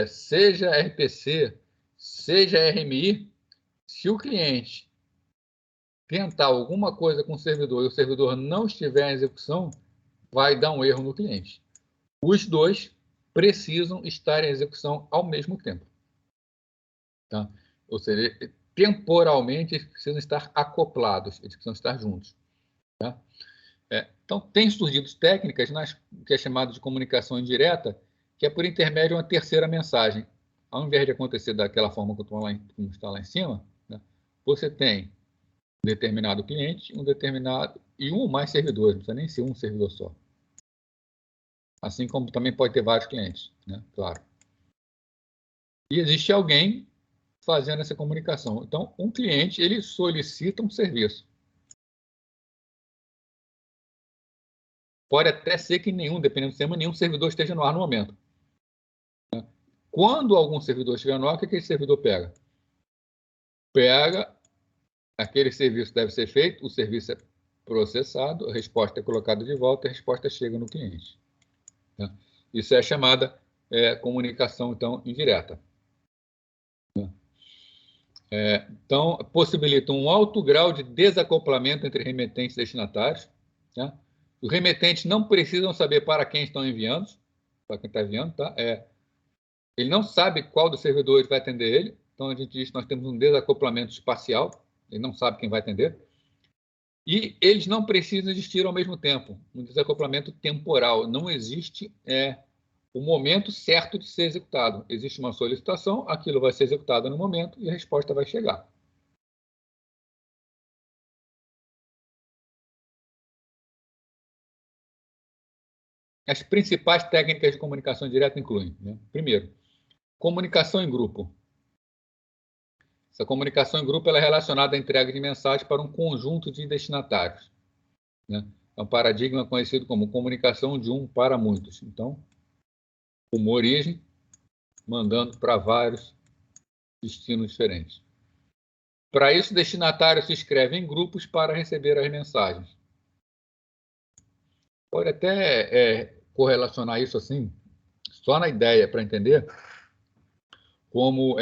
Seja RPC, seja RMI, se o cliente tentar alguma coisa com o servidor e o servidor não estiver em execução, vai dar um erro no cliente. Os dois precisam estar em execução ao mesmo tempo. Tá? Ou seja, temporalmente, eles precisam estar acoplados, eles precisam estar juntos. Tá? Então, tem surgido técnicas que é chamada de comunicação indireta, que é por intermédio de uma terceira mensagem. Ao invés de acontecer daquela forma como está lá em cima, né, você tem um determinado cliente, um ou mais servidores, não precisa nem ser um servidor só. Assim como também pode ter vários clientes, né? Claro. E existe alguém fazendo essa comunicação. Então, um cliente, ele solicita um serviço. Pode até ser que dependendo do sistema, nenhum servidor esteja no ar no momento. Quando algum servidor estiver no ar, o que esse servidor pega? Pega, aquele serviço deve ser feito, o serviço é processado, a resposta é colocada de volta e a resposta chega no cliente. Tá? Isso é chamada comunicação, então, indireta. Então, possibilita um alto grau de desacoplamento entre remetentes e destinatários. Tá? Os remetentes não precisam saber para quem estão enviando, para quem está enviando, tá? Ele não sabe qual dos servidores vai atender ele, então a gente diz que nós temos um desacoplamento espacial, ele não sabe quem vai atender, e eles não precisam existir ao mesmo tempo, um desacoplamento temporal, não existe o momento certo de ser executado. Existe uma solicitação, aquilo vai ser executado no momento e a resposta vai chegar. As principais técnicas de comunicação direta incluem, né? Primeiro, comunicação em grupo. Essa comunicação em grupo ela é relacionada à entrega de mensagens para um conjunto de destinatários. Né? É um paradigma conhecido como comunicação de um para muitos. Então, uma origem, mandando para vários destinos diferentes. Para isso, o destinatário se inscreve em grupos para receber as mensagens. Pode até correlacionar isso assim, só na ideia, para entender, como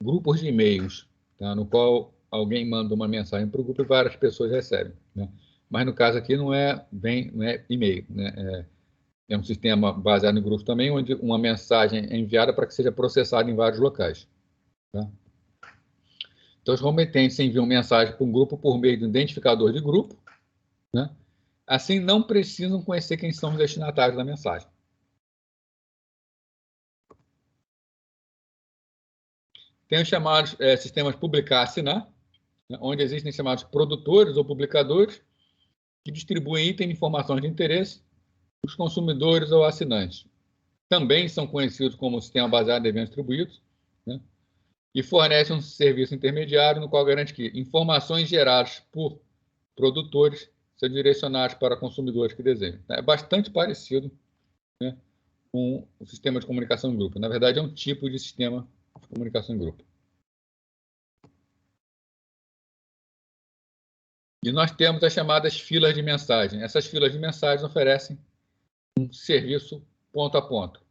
grupos de e-mails, tá? No qual alguém manda uma mensagem para o grupo e várias pessoas recebem. Né? Mas no caso aqui não é e-mail, né? É um sistema baseado em grupos também, onde uma mensagem é enviada para que seja processada em vários locais. Tá? Então, os remetentes enviam mensagem para um grupo por meio do identificador de grupo. Né? Assim, não precisam conhecer quem são os destinatários da mensagem. Tem os chamados sistemas publicar-assinar, né? Onde existem chamados produtores ou publicadores que distribuem itens de informações de interesse os consumidores ou assinantes. Também são conhecidos como sistema baseado em eventos distribuídos, né? E fornecem um serviço intermediário no qual garante que informações geradas por produtores são direcionados para consumidores que desejam. É bastante parecido, né, com o sistema de comunicação em grupo. Na verdade, é um tipo de sistema de comunicação em grupo. E nós temos as chamadas filas de mensagem. Essas filas de mensagem oferecem um serviço ponto a ponto.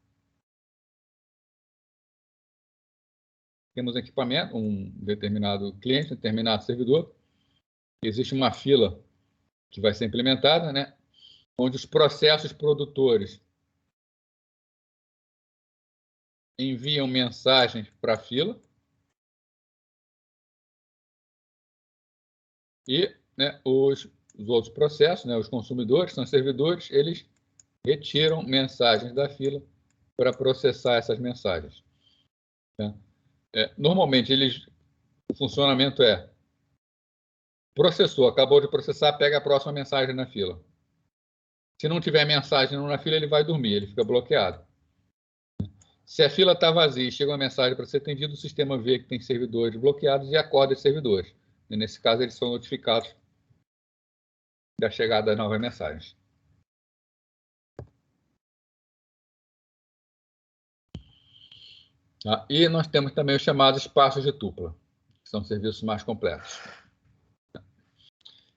Temos equipamento, um determinado cliente, um determinado servidor. Existe uma fila que vai ser implementada, né, onde os processos produtores enviam mensagens para a fila e, né, os outros processos, né, os consumidores, são servidores, eles retiram mensagens da fila para processar essas mensagens. Tá? Normalmente, o funcionamento é: processou, acabou de processar, pega a próxima mensagem na fila. Se não tiver mensagem na fila, ele vai dormir, ele fica bloqueado. Se a fila está vazia e chega uma mensagem para ser atendido, o sistema vê que tem servidores bloqueados e acorda os servidores. E, nesse caso, eles são notificados da chegada das novas mensagens. E nós temos também os chamados espaços de tupla, que são serviços mais completos,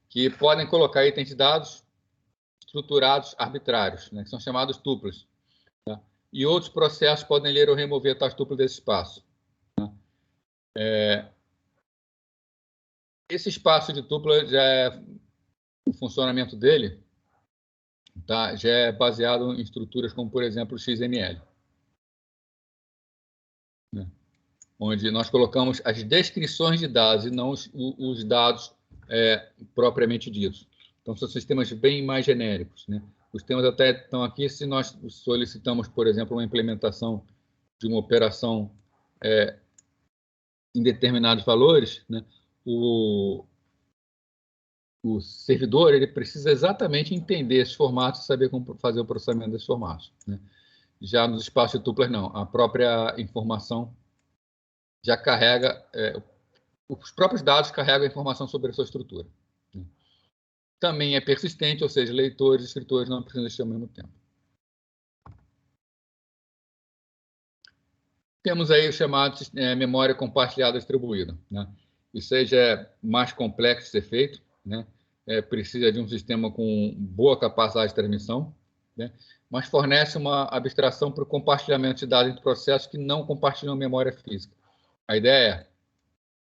que podem colocar itens de dados estruturados arbitrários, né, que são chamados tuplas. Tá? E outros processos podem ler ou remover tais tuplas desse espaço. Tá? Esse espaço de tupla, o funcionamento dele, tá, já é baseado em estruturas como, por exemplo, o XML. Né? Onde nós colocamos as descrições de dados e não os dados propriamente ditos. Então, são sistemas bem mais genéricos. Né? Os temas até estão aqui se nós solicitamos, por exemplo, uma implementação de uma operação em determinados valores, né? O servidor ele precisa exatamente entender esses formatos e saber como fazer o processamento desses formatos. Né? Já nos espaços de tuplas, não. A própria informação já carrega, os próprios dados carregam a informação sobre a sua estrutura. Né? Também é persistente, ou seja, leitores e escritores não precisam existir ao mesmo tempo. Temos aí o chamado memória compartilhada distribuída. Né? Isso aí já é mais complexo de ser feito, né? Precisa de um sistema com boa capacidade de transmissão, né? Mas fornece uma abstração para o compartilhamento de dados entre processos que não compartilham memória física. A ideia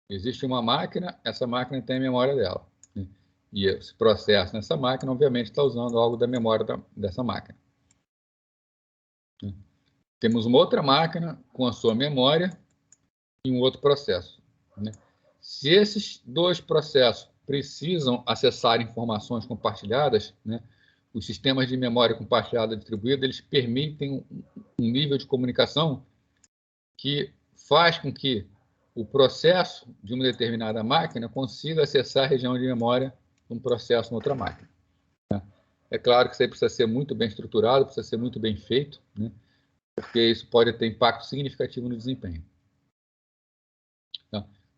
existe uma máquina, essa máquina tem a memória dela. Né? E esse processo nessa máquina, obviamente, está usando algo da memória dessa máquina. Né? Temos uma outra máquina com a sua memória e um outro processo. Né? Se esses dois processos precisam acessar informações compartilhadas, né, os sistemas de memória compartilhada distribuída, eles permitem um nível de comunicação que faz com que o processo de uma determinada máquina consiga acessar a região de memória de um processo em outra máquina. Né? É claro que isso aí precisa ser muito bem estruturado, precisa ser muito bem feito, né, porque isso pode ter impacto significativo no desempenho.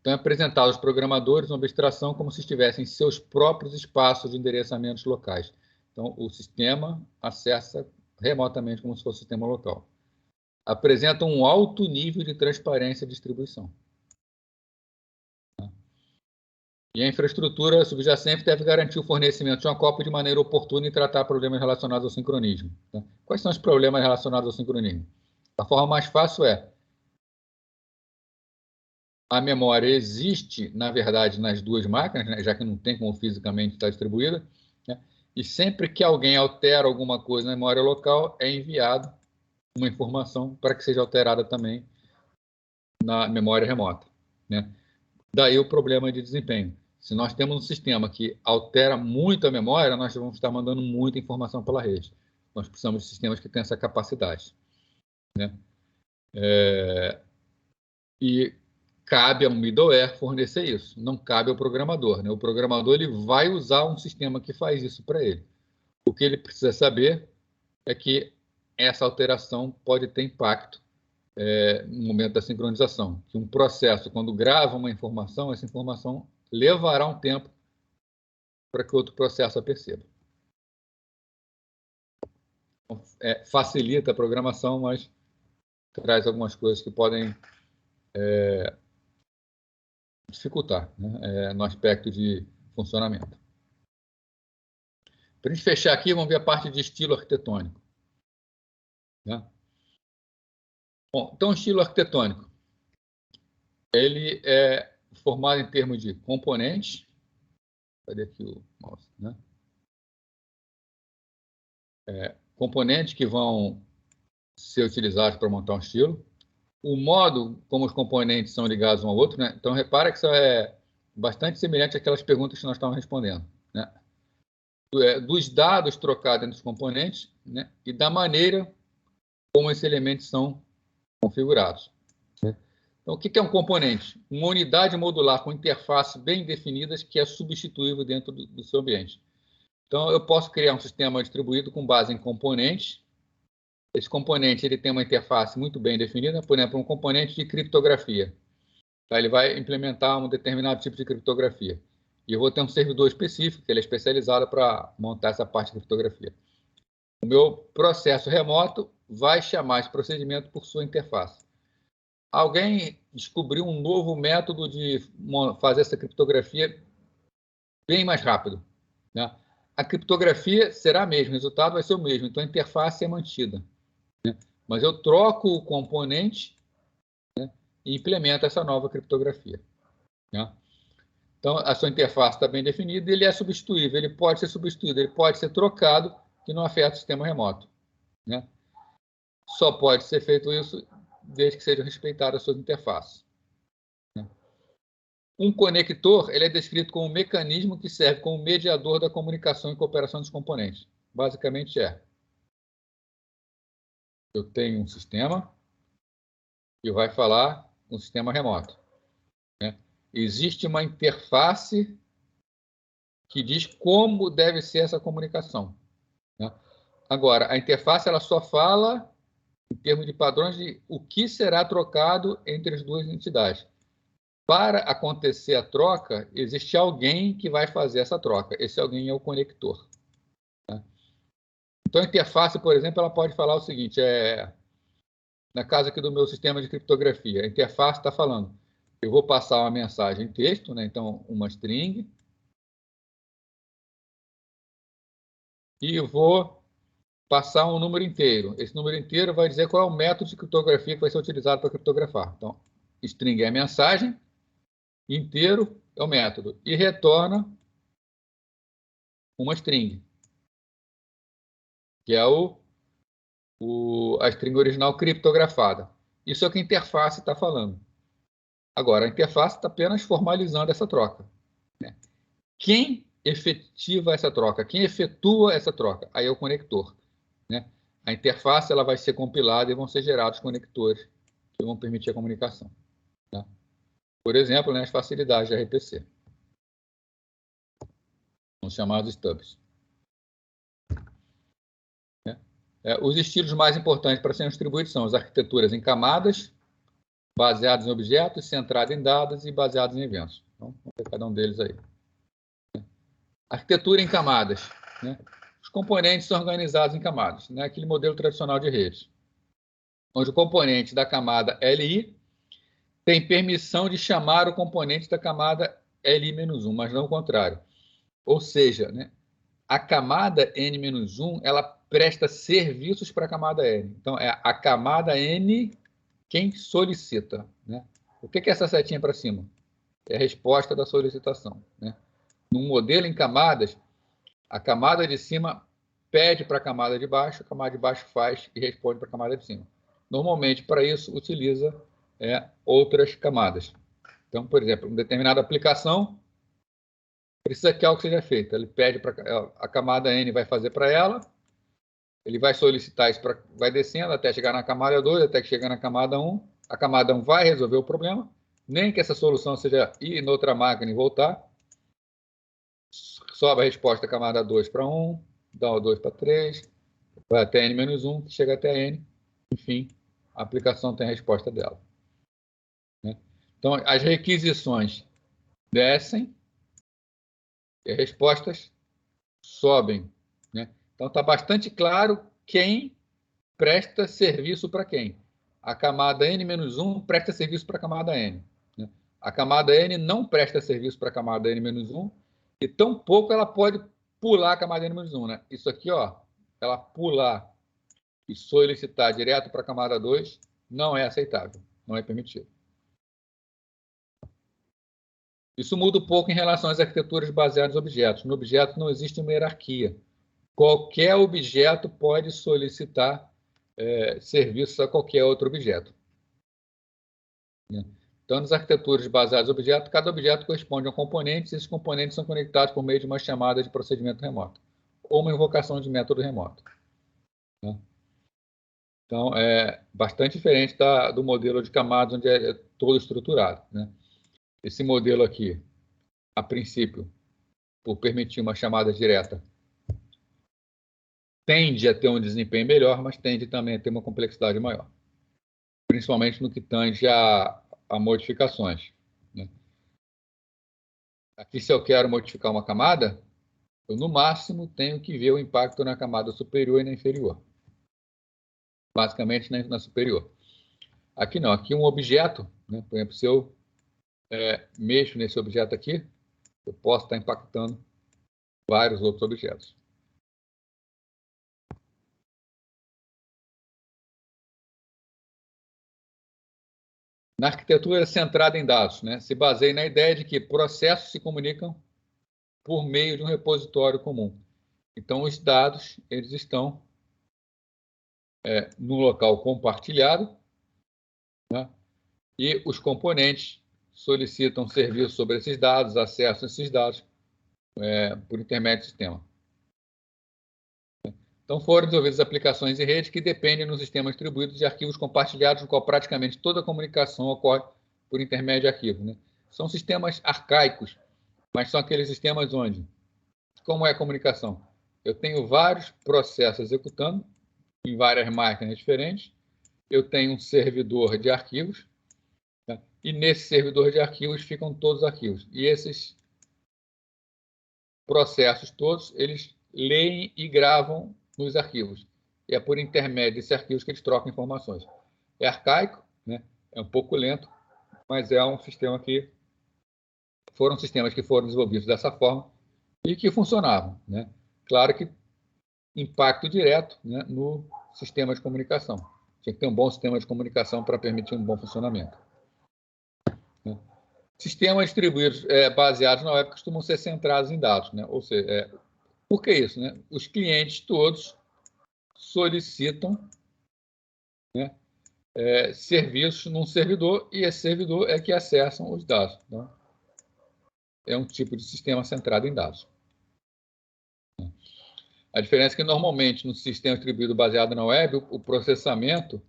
Então, é apresentar aos programadores uma abstração como se estivessem em seus próprios espaços de endereçamentos locais. Então, o sistema acessa remotamente como se fosse um sistema local. Apresenta um alto nível de transparência e distribuição. E a infraestrutura subjacente deve garantir o fornecimento de uma cópia de maneira oportuna e tratar problemas relacionados ao sincronismo. Quais são os problemas relacionados ao sincronismo? A forma mais fácil a memória existe, na verdade, nas duas máquinas, né, já que não tem como fisicamente estar distribuída, né, e sempre que alguém altera alguma coisa na memória local, é enviado uma informação para que seja alterada também na memória remota. Né? Daí o problema de desempenho. Se nós temos um sistema que altera muito a memória, nós vamos estar mandando muita informação pela rede. Nós precisamos de sistemas que tenham essa capacidade. Né? E cabe ao middleware fornecer isso, não cabe ao programador. Né? O programador ele vai usar um sistema que faz isso para ele. O que ele precisa saber é que essa alteração pode ter impacto no momento da sincronização. Que um processo, quando grava uma informação, essa informação levará um tempo para que outro processo a perceba. Facilita a programação, mas traz algumas coisas que podem dificultar, né, no aspecto de funcionamento. Para a gente fechar aqui, vamos ver a parte de estilo arquitetônico. Né? Bom, então, o estilo arquitetônico, ele é formado em termos de componentes. Cadê aqui o mouse? Né? Componentes que vão ser utilizados para montar um estilo. O modo como os componentes são ligados um ao outro, né? Então, repara que isso é bastante semelhante àquelas perguntas que nós estávamos respondendo. Né? Dos dados trocados entre os componentes, né? E da maneira como esses elementos são configurados. Então, o que é um componente? Uma unidade modular com interfaces bem definidas que é substituível dentro do seu ambiente. Então, eu posso criar um sistema distribuído com base em componentes. Esse componente ele tem uma interface muito bem definida, por exemplo, um componente de criptografia. Tá? Ele vai implementar um determinado tipo de criptografia. E eu vou ter um servidor específico, que ele é especializado para montar essa parte de criptografia. O meu processo remoto vai chamar esse procedimento por sua interface. Alguém descobriu um novo método de fazer essa criptografia bem mais rápido. Né? A criptografia será a mesma, o resultado vai ser o mesmo, então a interface é mantida. Né? Mas eu troco o componente, né, e implemento essa nova criptografia. Né? Então, a sua interface está bem definida e ele é substituível, ele pode ser substituído, ele pode ser trocado, que não afeta o sistema remoto. Né? Só pode ser feito isso desde que sejam respeitadas as suas interfaces. Um conector ele é descrito como um mecanismo que serve como mediador da comunicação e cooperação dos componentes. Basicamente eu tenho um sistema que vai falar com um sistema remoto. Né? Existe uma interface que diz como deve ser essa comunicação. Né? Agora, a interface ela só fala em termos de padrões de o que será trocado entre as duas entidades. Para acontecer a troca, existe alguém que vai fazer essa troca. Esse alguém é o conector. Né? Então, a interface, por exemplo, ela pode falar o seguinte, na casa aqui do meu sistema de criptografia, a interface está falando, eu vou passar uma mensagem em texto, né? Então, uma string, e eu vou passar um número inteiro. Esse número inteiro vai dizer qual é o método de criptografia que vai ser utilizado para criptografar. Então, string é a mensagem, inteiro é o método, e retorna uma string, que é a string original criptografada. Isso é o que a interface está falando. Agora, a interface está apenas formalizando essa troca. Né? Quem efetiva essa troca? Quem efetua essa troca? Aí é o conector. Né? A interface ela vai ser compilada e vão ser gerados conectores que vão permitir a comunicação. Tá? Por exemplo, né, as facilidades de RPC. São chamados stubs. Né? Os estilos mais importantes para serem distribuídos são as arquiteturas em camadas, baseadas em objetos, centradas em dados e baseadas em eventos. Então, vamos ver cada um deles aí. Arquitetura em camadas. Né? Os componentes são organizados em camadas, né? Aquele modelo tradicional de redes, onde o componente da camada LI tem permissão de chamar o componente da camada LI-1, mas não o contrário. Ou seja, né, a camada N-1 ela presta serviços para a camada N. Então, é a camada N quem solicita. Né? O que é essa setinha para cima? É a resposta da solicitação. Né? Num modelo em camadas, a camada de cima pede para a camada de baixo faz e responde para a camada de cima. Normalmente, para isso, utiliza outras camadas. Então, por exemplo, uma determinada aplicação precisa que algo seja feito. Ele pede para a camada N vai fazer para ela, ele vai solicitar isso, vai descendo até chegar na camada 2, até que chegar na camada 1. A camada 1 vai resolver o problema, nem que essa solução seja ir noutra máquina e voltar. Sobe a resposta da camada 2 para 1, dá o 2 para 3, vai até N-1, que chega até N, enfim, a aplicação tem a resposta dela. Né? Então, as requisições descem, E as respostas sobem, né? Então, está bastante claro quem presta serviço para quem. A camada N-1 presta serviço para a camada N. Né? A camada N não presta serviço para a camada N-1 e tampouco ela pode pular a camada N-1. Né? Isso aqui, ó, ela pular e solicitar direto para a camada 2 não é aceitável, não é permitido. Isso muda um pouco em relação às arquiteturas baseadas em objetos. No objeto não existe uma hierarquia. Qualquer objeto pode solicitar serviços a qualquer outro objeto. Então, nas arquiteturas baseadas em objetos, cada objeto corresponde a um componente e esses componentes são conectados por meio de uma chamada de procedimento remoto ou uma invocação de método remoto. Então, é bastante diferente do modelo de camadas, onde é todo estruturado. Esse modelo aqui, a princípio, por permitir uma chamada direta, tende a ter um desempenho melhor, mas tende também a ter uma complexidade maior, principalmente no que tange a modificações. Aqui, se eu quero modificar uma camada, eu, no máximo, tenho que ver o impacto na camada superior e na inferior. Basicamente, na superior. Aqui não, aqui um objeto, né? Por exemplo, se eu mexo nesse objeto aqui, eu posso estar impactando vários outros objetos. Na arquitetura centrada em dados, né, se baseia na ideia de que processos se comunicam por meio de um repositório comum. Então, os dados eles estão no local compartilhado, né, e os componentes solicitam serviço sobre esses dados, acesso a esses dados por intermédio do sistema. Então, foram desenvolvidas aplicações em rede que dependem no sistema distribuído de arquivos compartilhados, no qual praticamente toda a comunicação ocorre por intermédio de arquivo. Né? São sistemas arcaicos, mas são aqueles sistemas onde, como é a comunicação? Eu tenho vários processos executando em várias máquinas diferentes, eu tenho um servidor de arquivos, né? E nesse servidor de arquivos ficam todos os arquivos. E esses processos todos, eles leem e gravam nos arquivos. E é por intermédio desses arquivos que eles trocam informações. É arcaico, né? É um pouco lento, mas é um sistema que foram sistemas que foram desenvolvidos dessa forma e que funcionavam, né? Claro que impacto direto, né, no sistema de comunicação. Tinha que ter um bom sistema de comunicação para permitir um bom funcionamento. Né? Sistemas distribuídos baseados na web costumam ser centrados em dados, né? Ou seja, por que isso? Né? Os clientes todos solicitam, né, serviços num servidor e esse servidor é que acessam os dados. Então, é um tipo de sistema centrado em dados. A diferença é que, normalmente, no sistema distribuído baseado na web, o processamento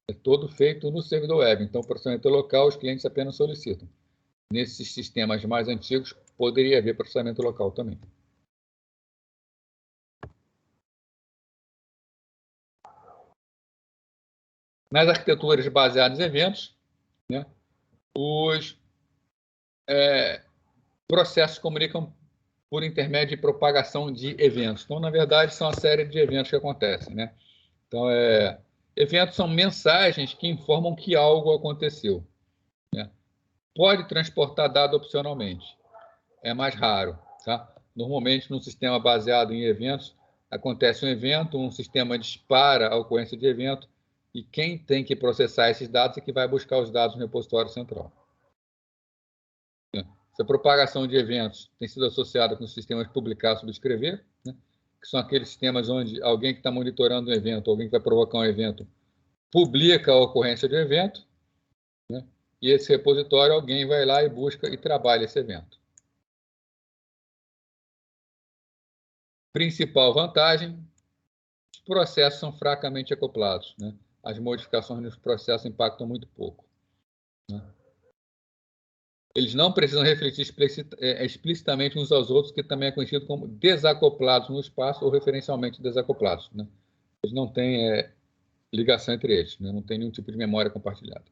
é todo feito no servidor web. Então, o processamento é local, os clientes apenas solicitam. Nesses sistemas mais antigos, poderia haver processamento local também. Nas arquiteturas baseadas em eventos, né, os processos comunicam por intermédio de propagação de eventos. Então, na verdade, são uma série de eventos que acontecem. Né? Então, eventos são mensagens que informam que algo aconteceu. Né? Pode transportar dado opcionalmente. É mais raro. Tá? Normalmente, num sistema baseado em eventos, acontece um evento, um sistema dispara a ocorrência de evento, e quem tem que processar esses dados é que vai buscar os dados no repositório central. Essa propagação de eventos tem sido associada com os sistemas publicar e subscrever, né? Que são aqueles sistemas onde alguém que está monitorando um evento, alguém que vai provocar um evento, publica a ocorrência de um evento, né? E esse repositório, alguém vai lá e busca e trabalha esse evento. Principal vantagem, os processos são fracamente acoplados. Né? As modificações nos processos impactam muito pouco. Né? Eles não precisam refletir explicitamente uns aos outros, que também é conhecido como desacoplados no espaço ou referencialmente desacoplados. Né? Eles não têm ligação entre eles, né? Não tem nenhum tipo de memória compartilhada.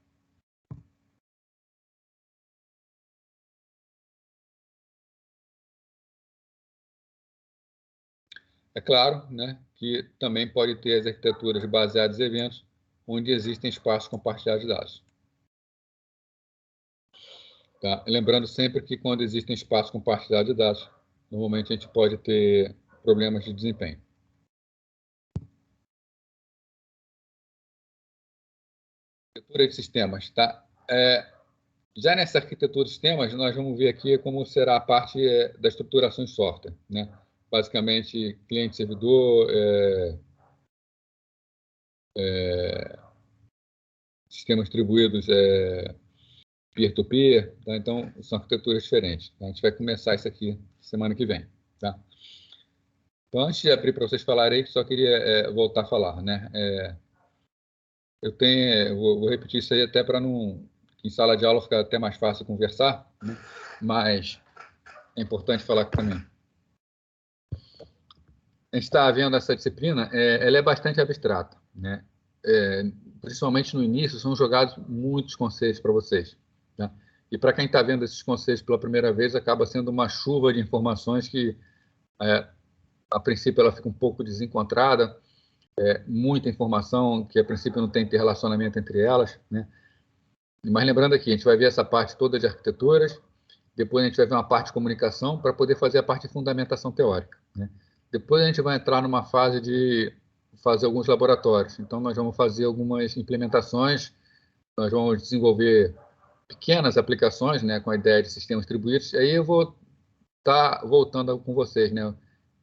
É claro, né, que também pode ter as arquiteturas baseadas em eventos onde existem espaços compartilhados de dados. Tá? Lembrando sempre que quando existem espaços compartilhados de dados, normalmente a gente pode ter problemas de desempenho. Arquitetura de sistemas, tá? Já nessa arquitetura de sistemas, nós vamos ver aqui como será a parte da estruturação de software, né? Basicamente, cliente-servidor, sistemas distribuídos peer-to-peer, tá? Então, são arquiteturas diferentes. Tá? A gente vai começar isso aqui semana que vem, tá? Então, antes de abrir para vocês falarem, só queria voltar a falar, né? Vou repetir isso aí até para não, em sala de aula ficar até mais fácil conversar, né? Mas é importante falar aqui também. A gente está vendo essa disciplina, ela é bastante abstrata, né? Principalmente no início, são jogados muitos conceitos para vocês, tá? E para quem está vendo esses conceitos pela primeira vez, acaba sendo uma chuva de informações que, a princípio, ela fica um pouco desencontrada, muita informação que, a princípio, não tem interrelacionamento entre elas, né? Mas lembrando aqui, a gente vai ver essa parte toda de arquiteturas, depois a gente vai ver uma parte de comunicação para poder fazer a parte de fundamentação teórica, né? Depois a gente vai entrar numa fase de fazer alguns laboratórios. Então, nós vamos fazer algumas implementações, nós vamos desenvolver pequenas aplicações, né, com a ideia de sistemas distribuídos. Aí eu vou estar voltando com vocês, né?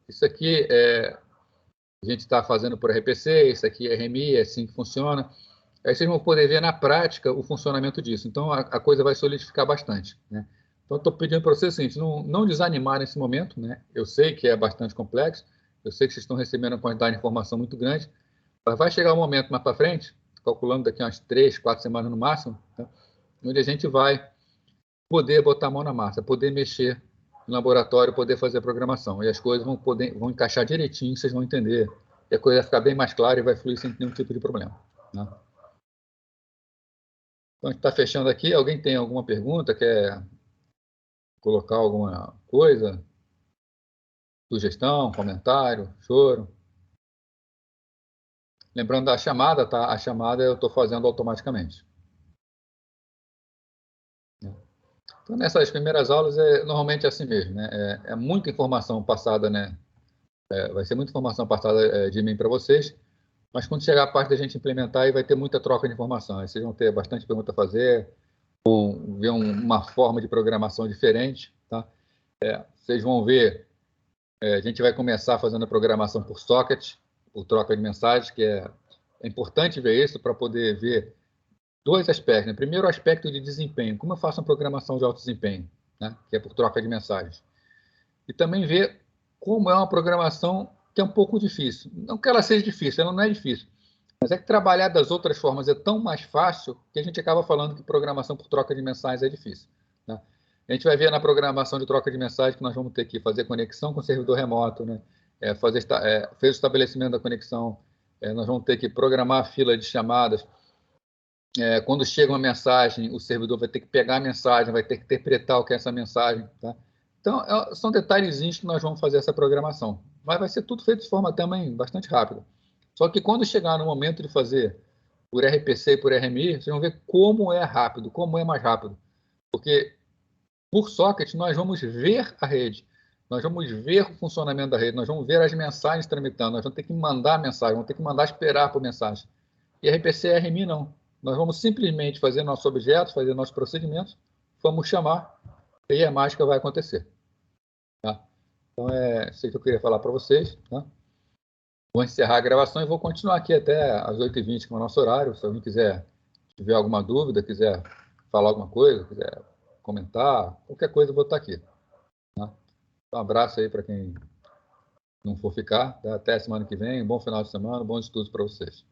Isso aqui a gente está fazendo por RPC, isso aqui é RMI, é assim que funciona. Aí vocês vão poder ver na prática o funcionamento disso. Então, a coisa vai solidificar bastante, né? Então, estou pedindo para vocês o seguinte, não desanimar nesse momento, né? Eu sei que é bastante complexo, eu sei que vocês estão recebendo uma quantidade de informação muito grande, mas vai chegar um momento mais para frente, calculando daqui a umas 3, 4 semanas no máximo, tá? Onde a gente vai poder botar a mão na massa, poder mexer no laboratório, poder fazer a programação. E as coisas vão encaixar direitinho, vocês vão entender. E a coisa vai ficar bem mais clara e vai fluir sem nenhum tipo de problema, né? Então, a gente está fechando aqui. Alguém tem alguma pergunta? Quer colocar alguma coisa? Sugestão, comentário, choro? Lembrando da chamada, tá? A chamada eu estou fazendo automaticamente. Então, nessas primeiras aulas, normalmente é assim mesmo, né? É muita informação passada, né? Vai ser muita informação passada de mim para vocês, mas quando chegar a parte da gente implementar, aí vai ter muita troca de informação. Aí vocês vão ter bastante pergunta a fazer, vão ver uma forma de programação diferente, tá? Vocês vão ver, a gente vai começar fazendo a programação por socket, por troca de mensagens, que é importante ver isso para poder ver dois aspectos, né? Primeiro, o aspecto de desempenho. Como eu faço uma programação de alto desempenho, né? Que é por troca de mensagens. E também ver como é uma programação que é um pouco difícil. Não que ela seja difícil, ela não é difícil. Mas é que trabalhar das outras formas é tão mais fácil que a gente acaba falando que programação por troca de mensagens é difícil, né? A gente vai ver na programação de troca de mensagens que nós vamos ter que fazer conexão com o servidor remoto, né? Fez o estabelecimento da conexão, nós vamos ter que programar a fila de chamadas. Quando chega uma mensagem, o servidor vai ter que pegar a mensagem, vai ter que interpretar o que é essa mensagem, tá? Então, são detalhezinhos que nós vamos fazer essa programação. Mas vai ser tudo feito de forma também bastante rápida. Só que quando chegar no momento de fazer por RPC e por RMI, vocês vão ver como é rápido, como é mais rápido. Porque por socket nós vamos ver a rede, nós vamos ver o funcionamento da rede, nós vamos ver as mensagens tramitando, nós vamos ter que mandar mensagem, vamos ter que mandar esperar por mensagem. E RPC e RMI não. Nós vamos simplesmente fazer nossos objetos, fazer nossos procedimentos, vamos chamar, e aí a mágica vai acontecer, tá? Então, é isso que eu queria falar para vocês, tá? Vou encerrar a gravação e vou continuar aqui até às 8h20, que é o nosso horário. Se alguém tiver alguma dúvida, quiser falar alguma coisa, quiser comentar, qualquer coisa, eu vou estar aqui, tá? Um abraço aí para quem não for ficar, tá? Até semana que vem, bom final de semana, bons estudos para vocês.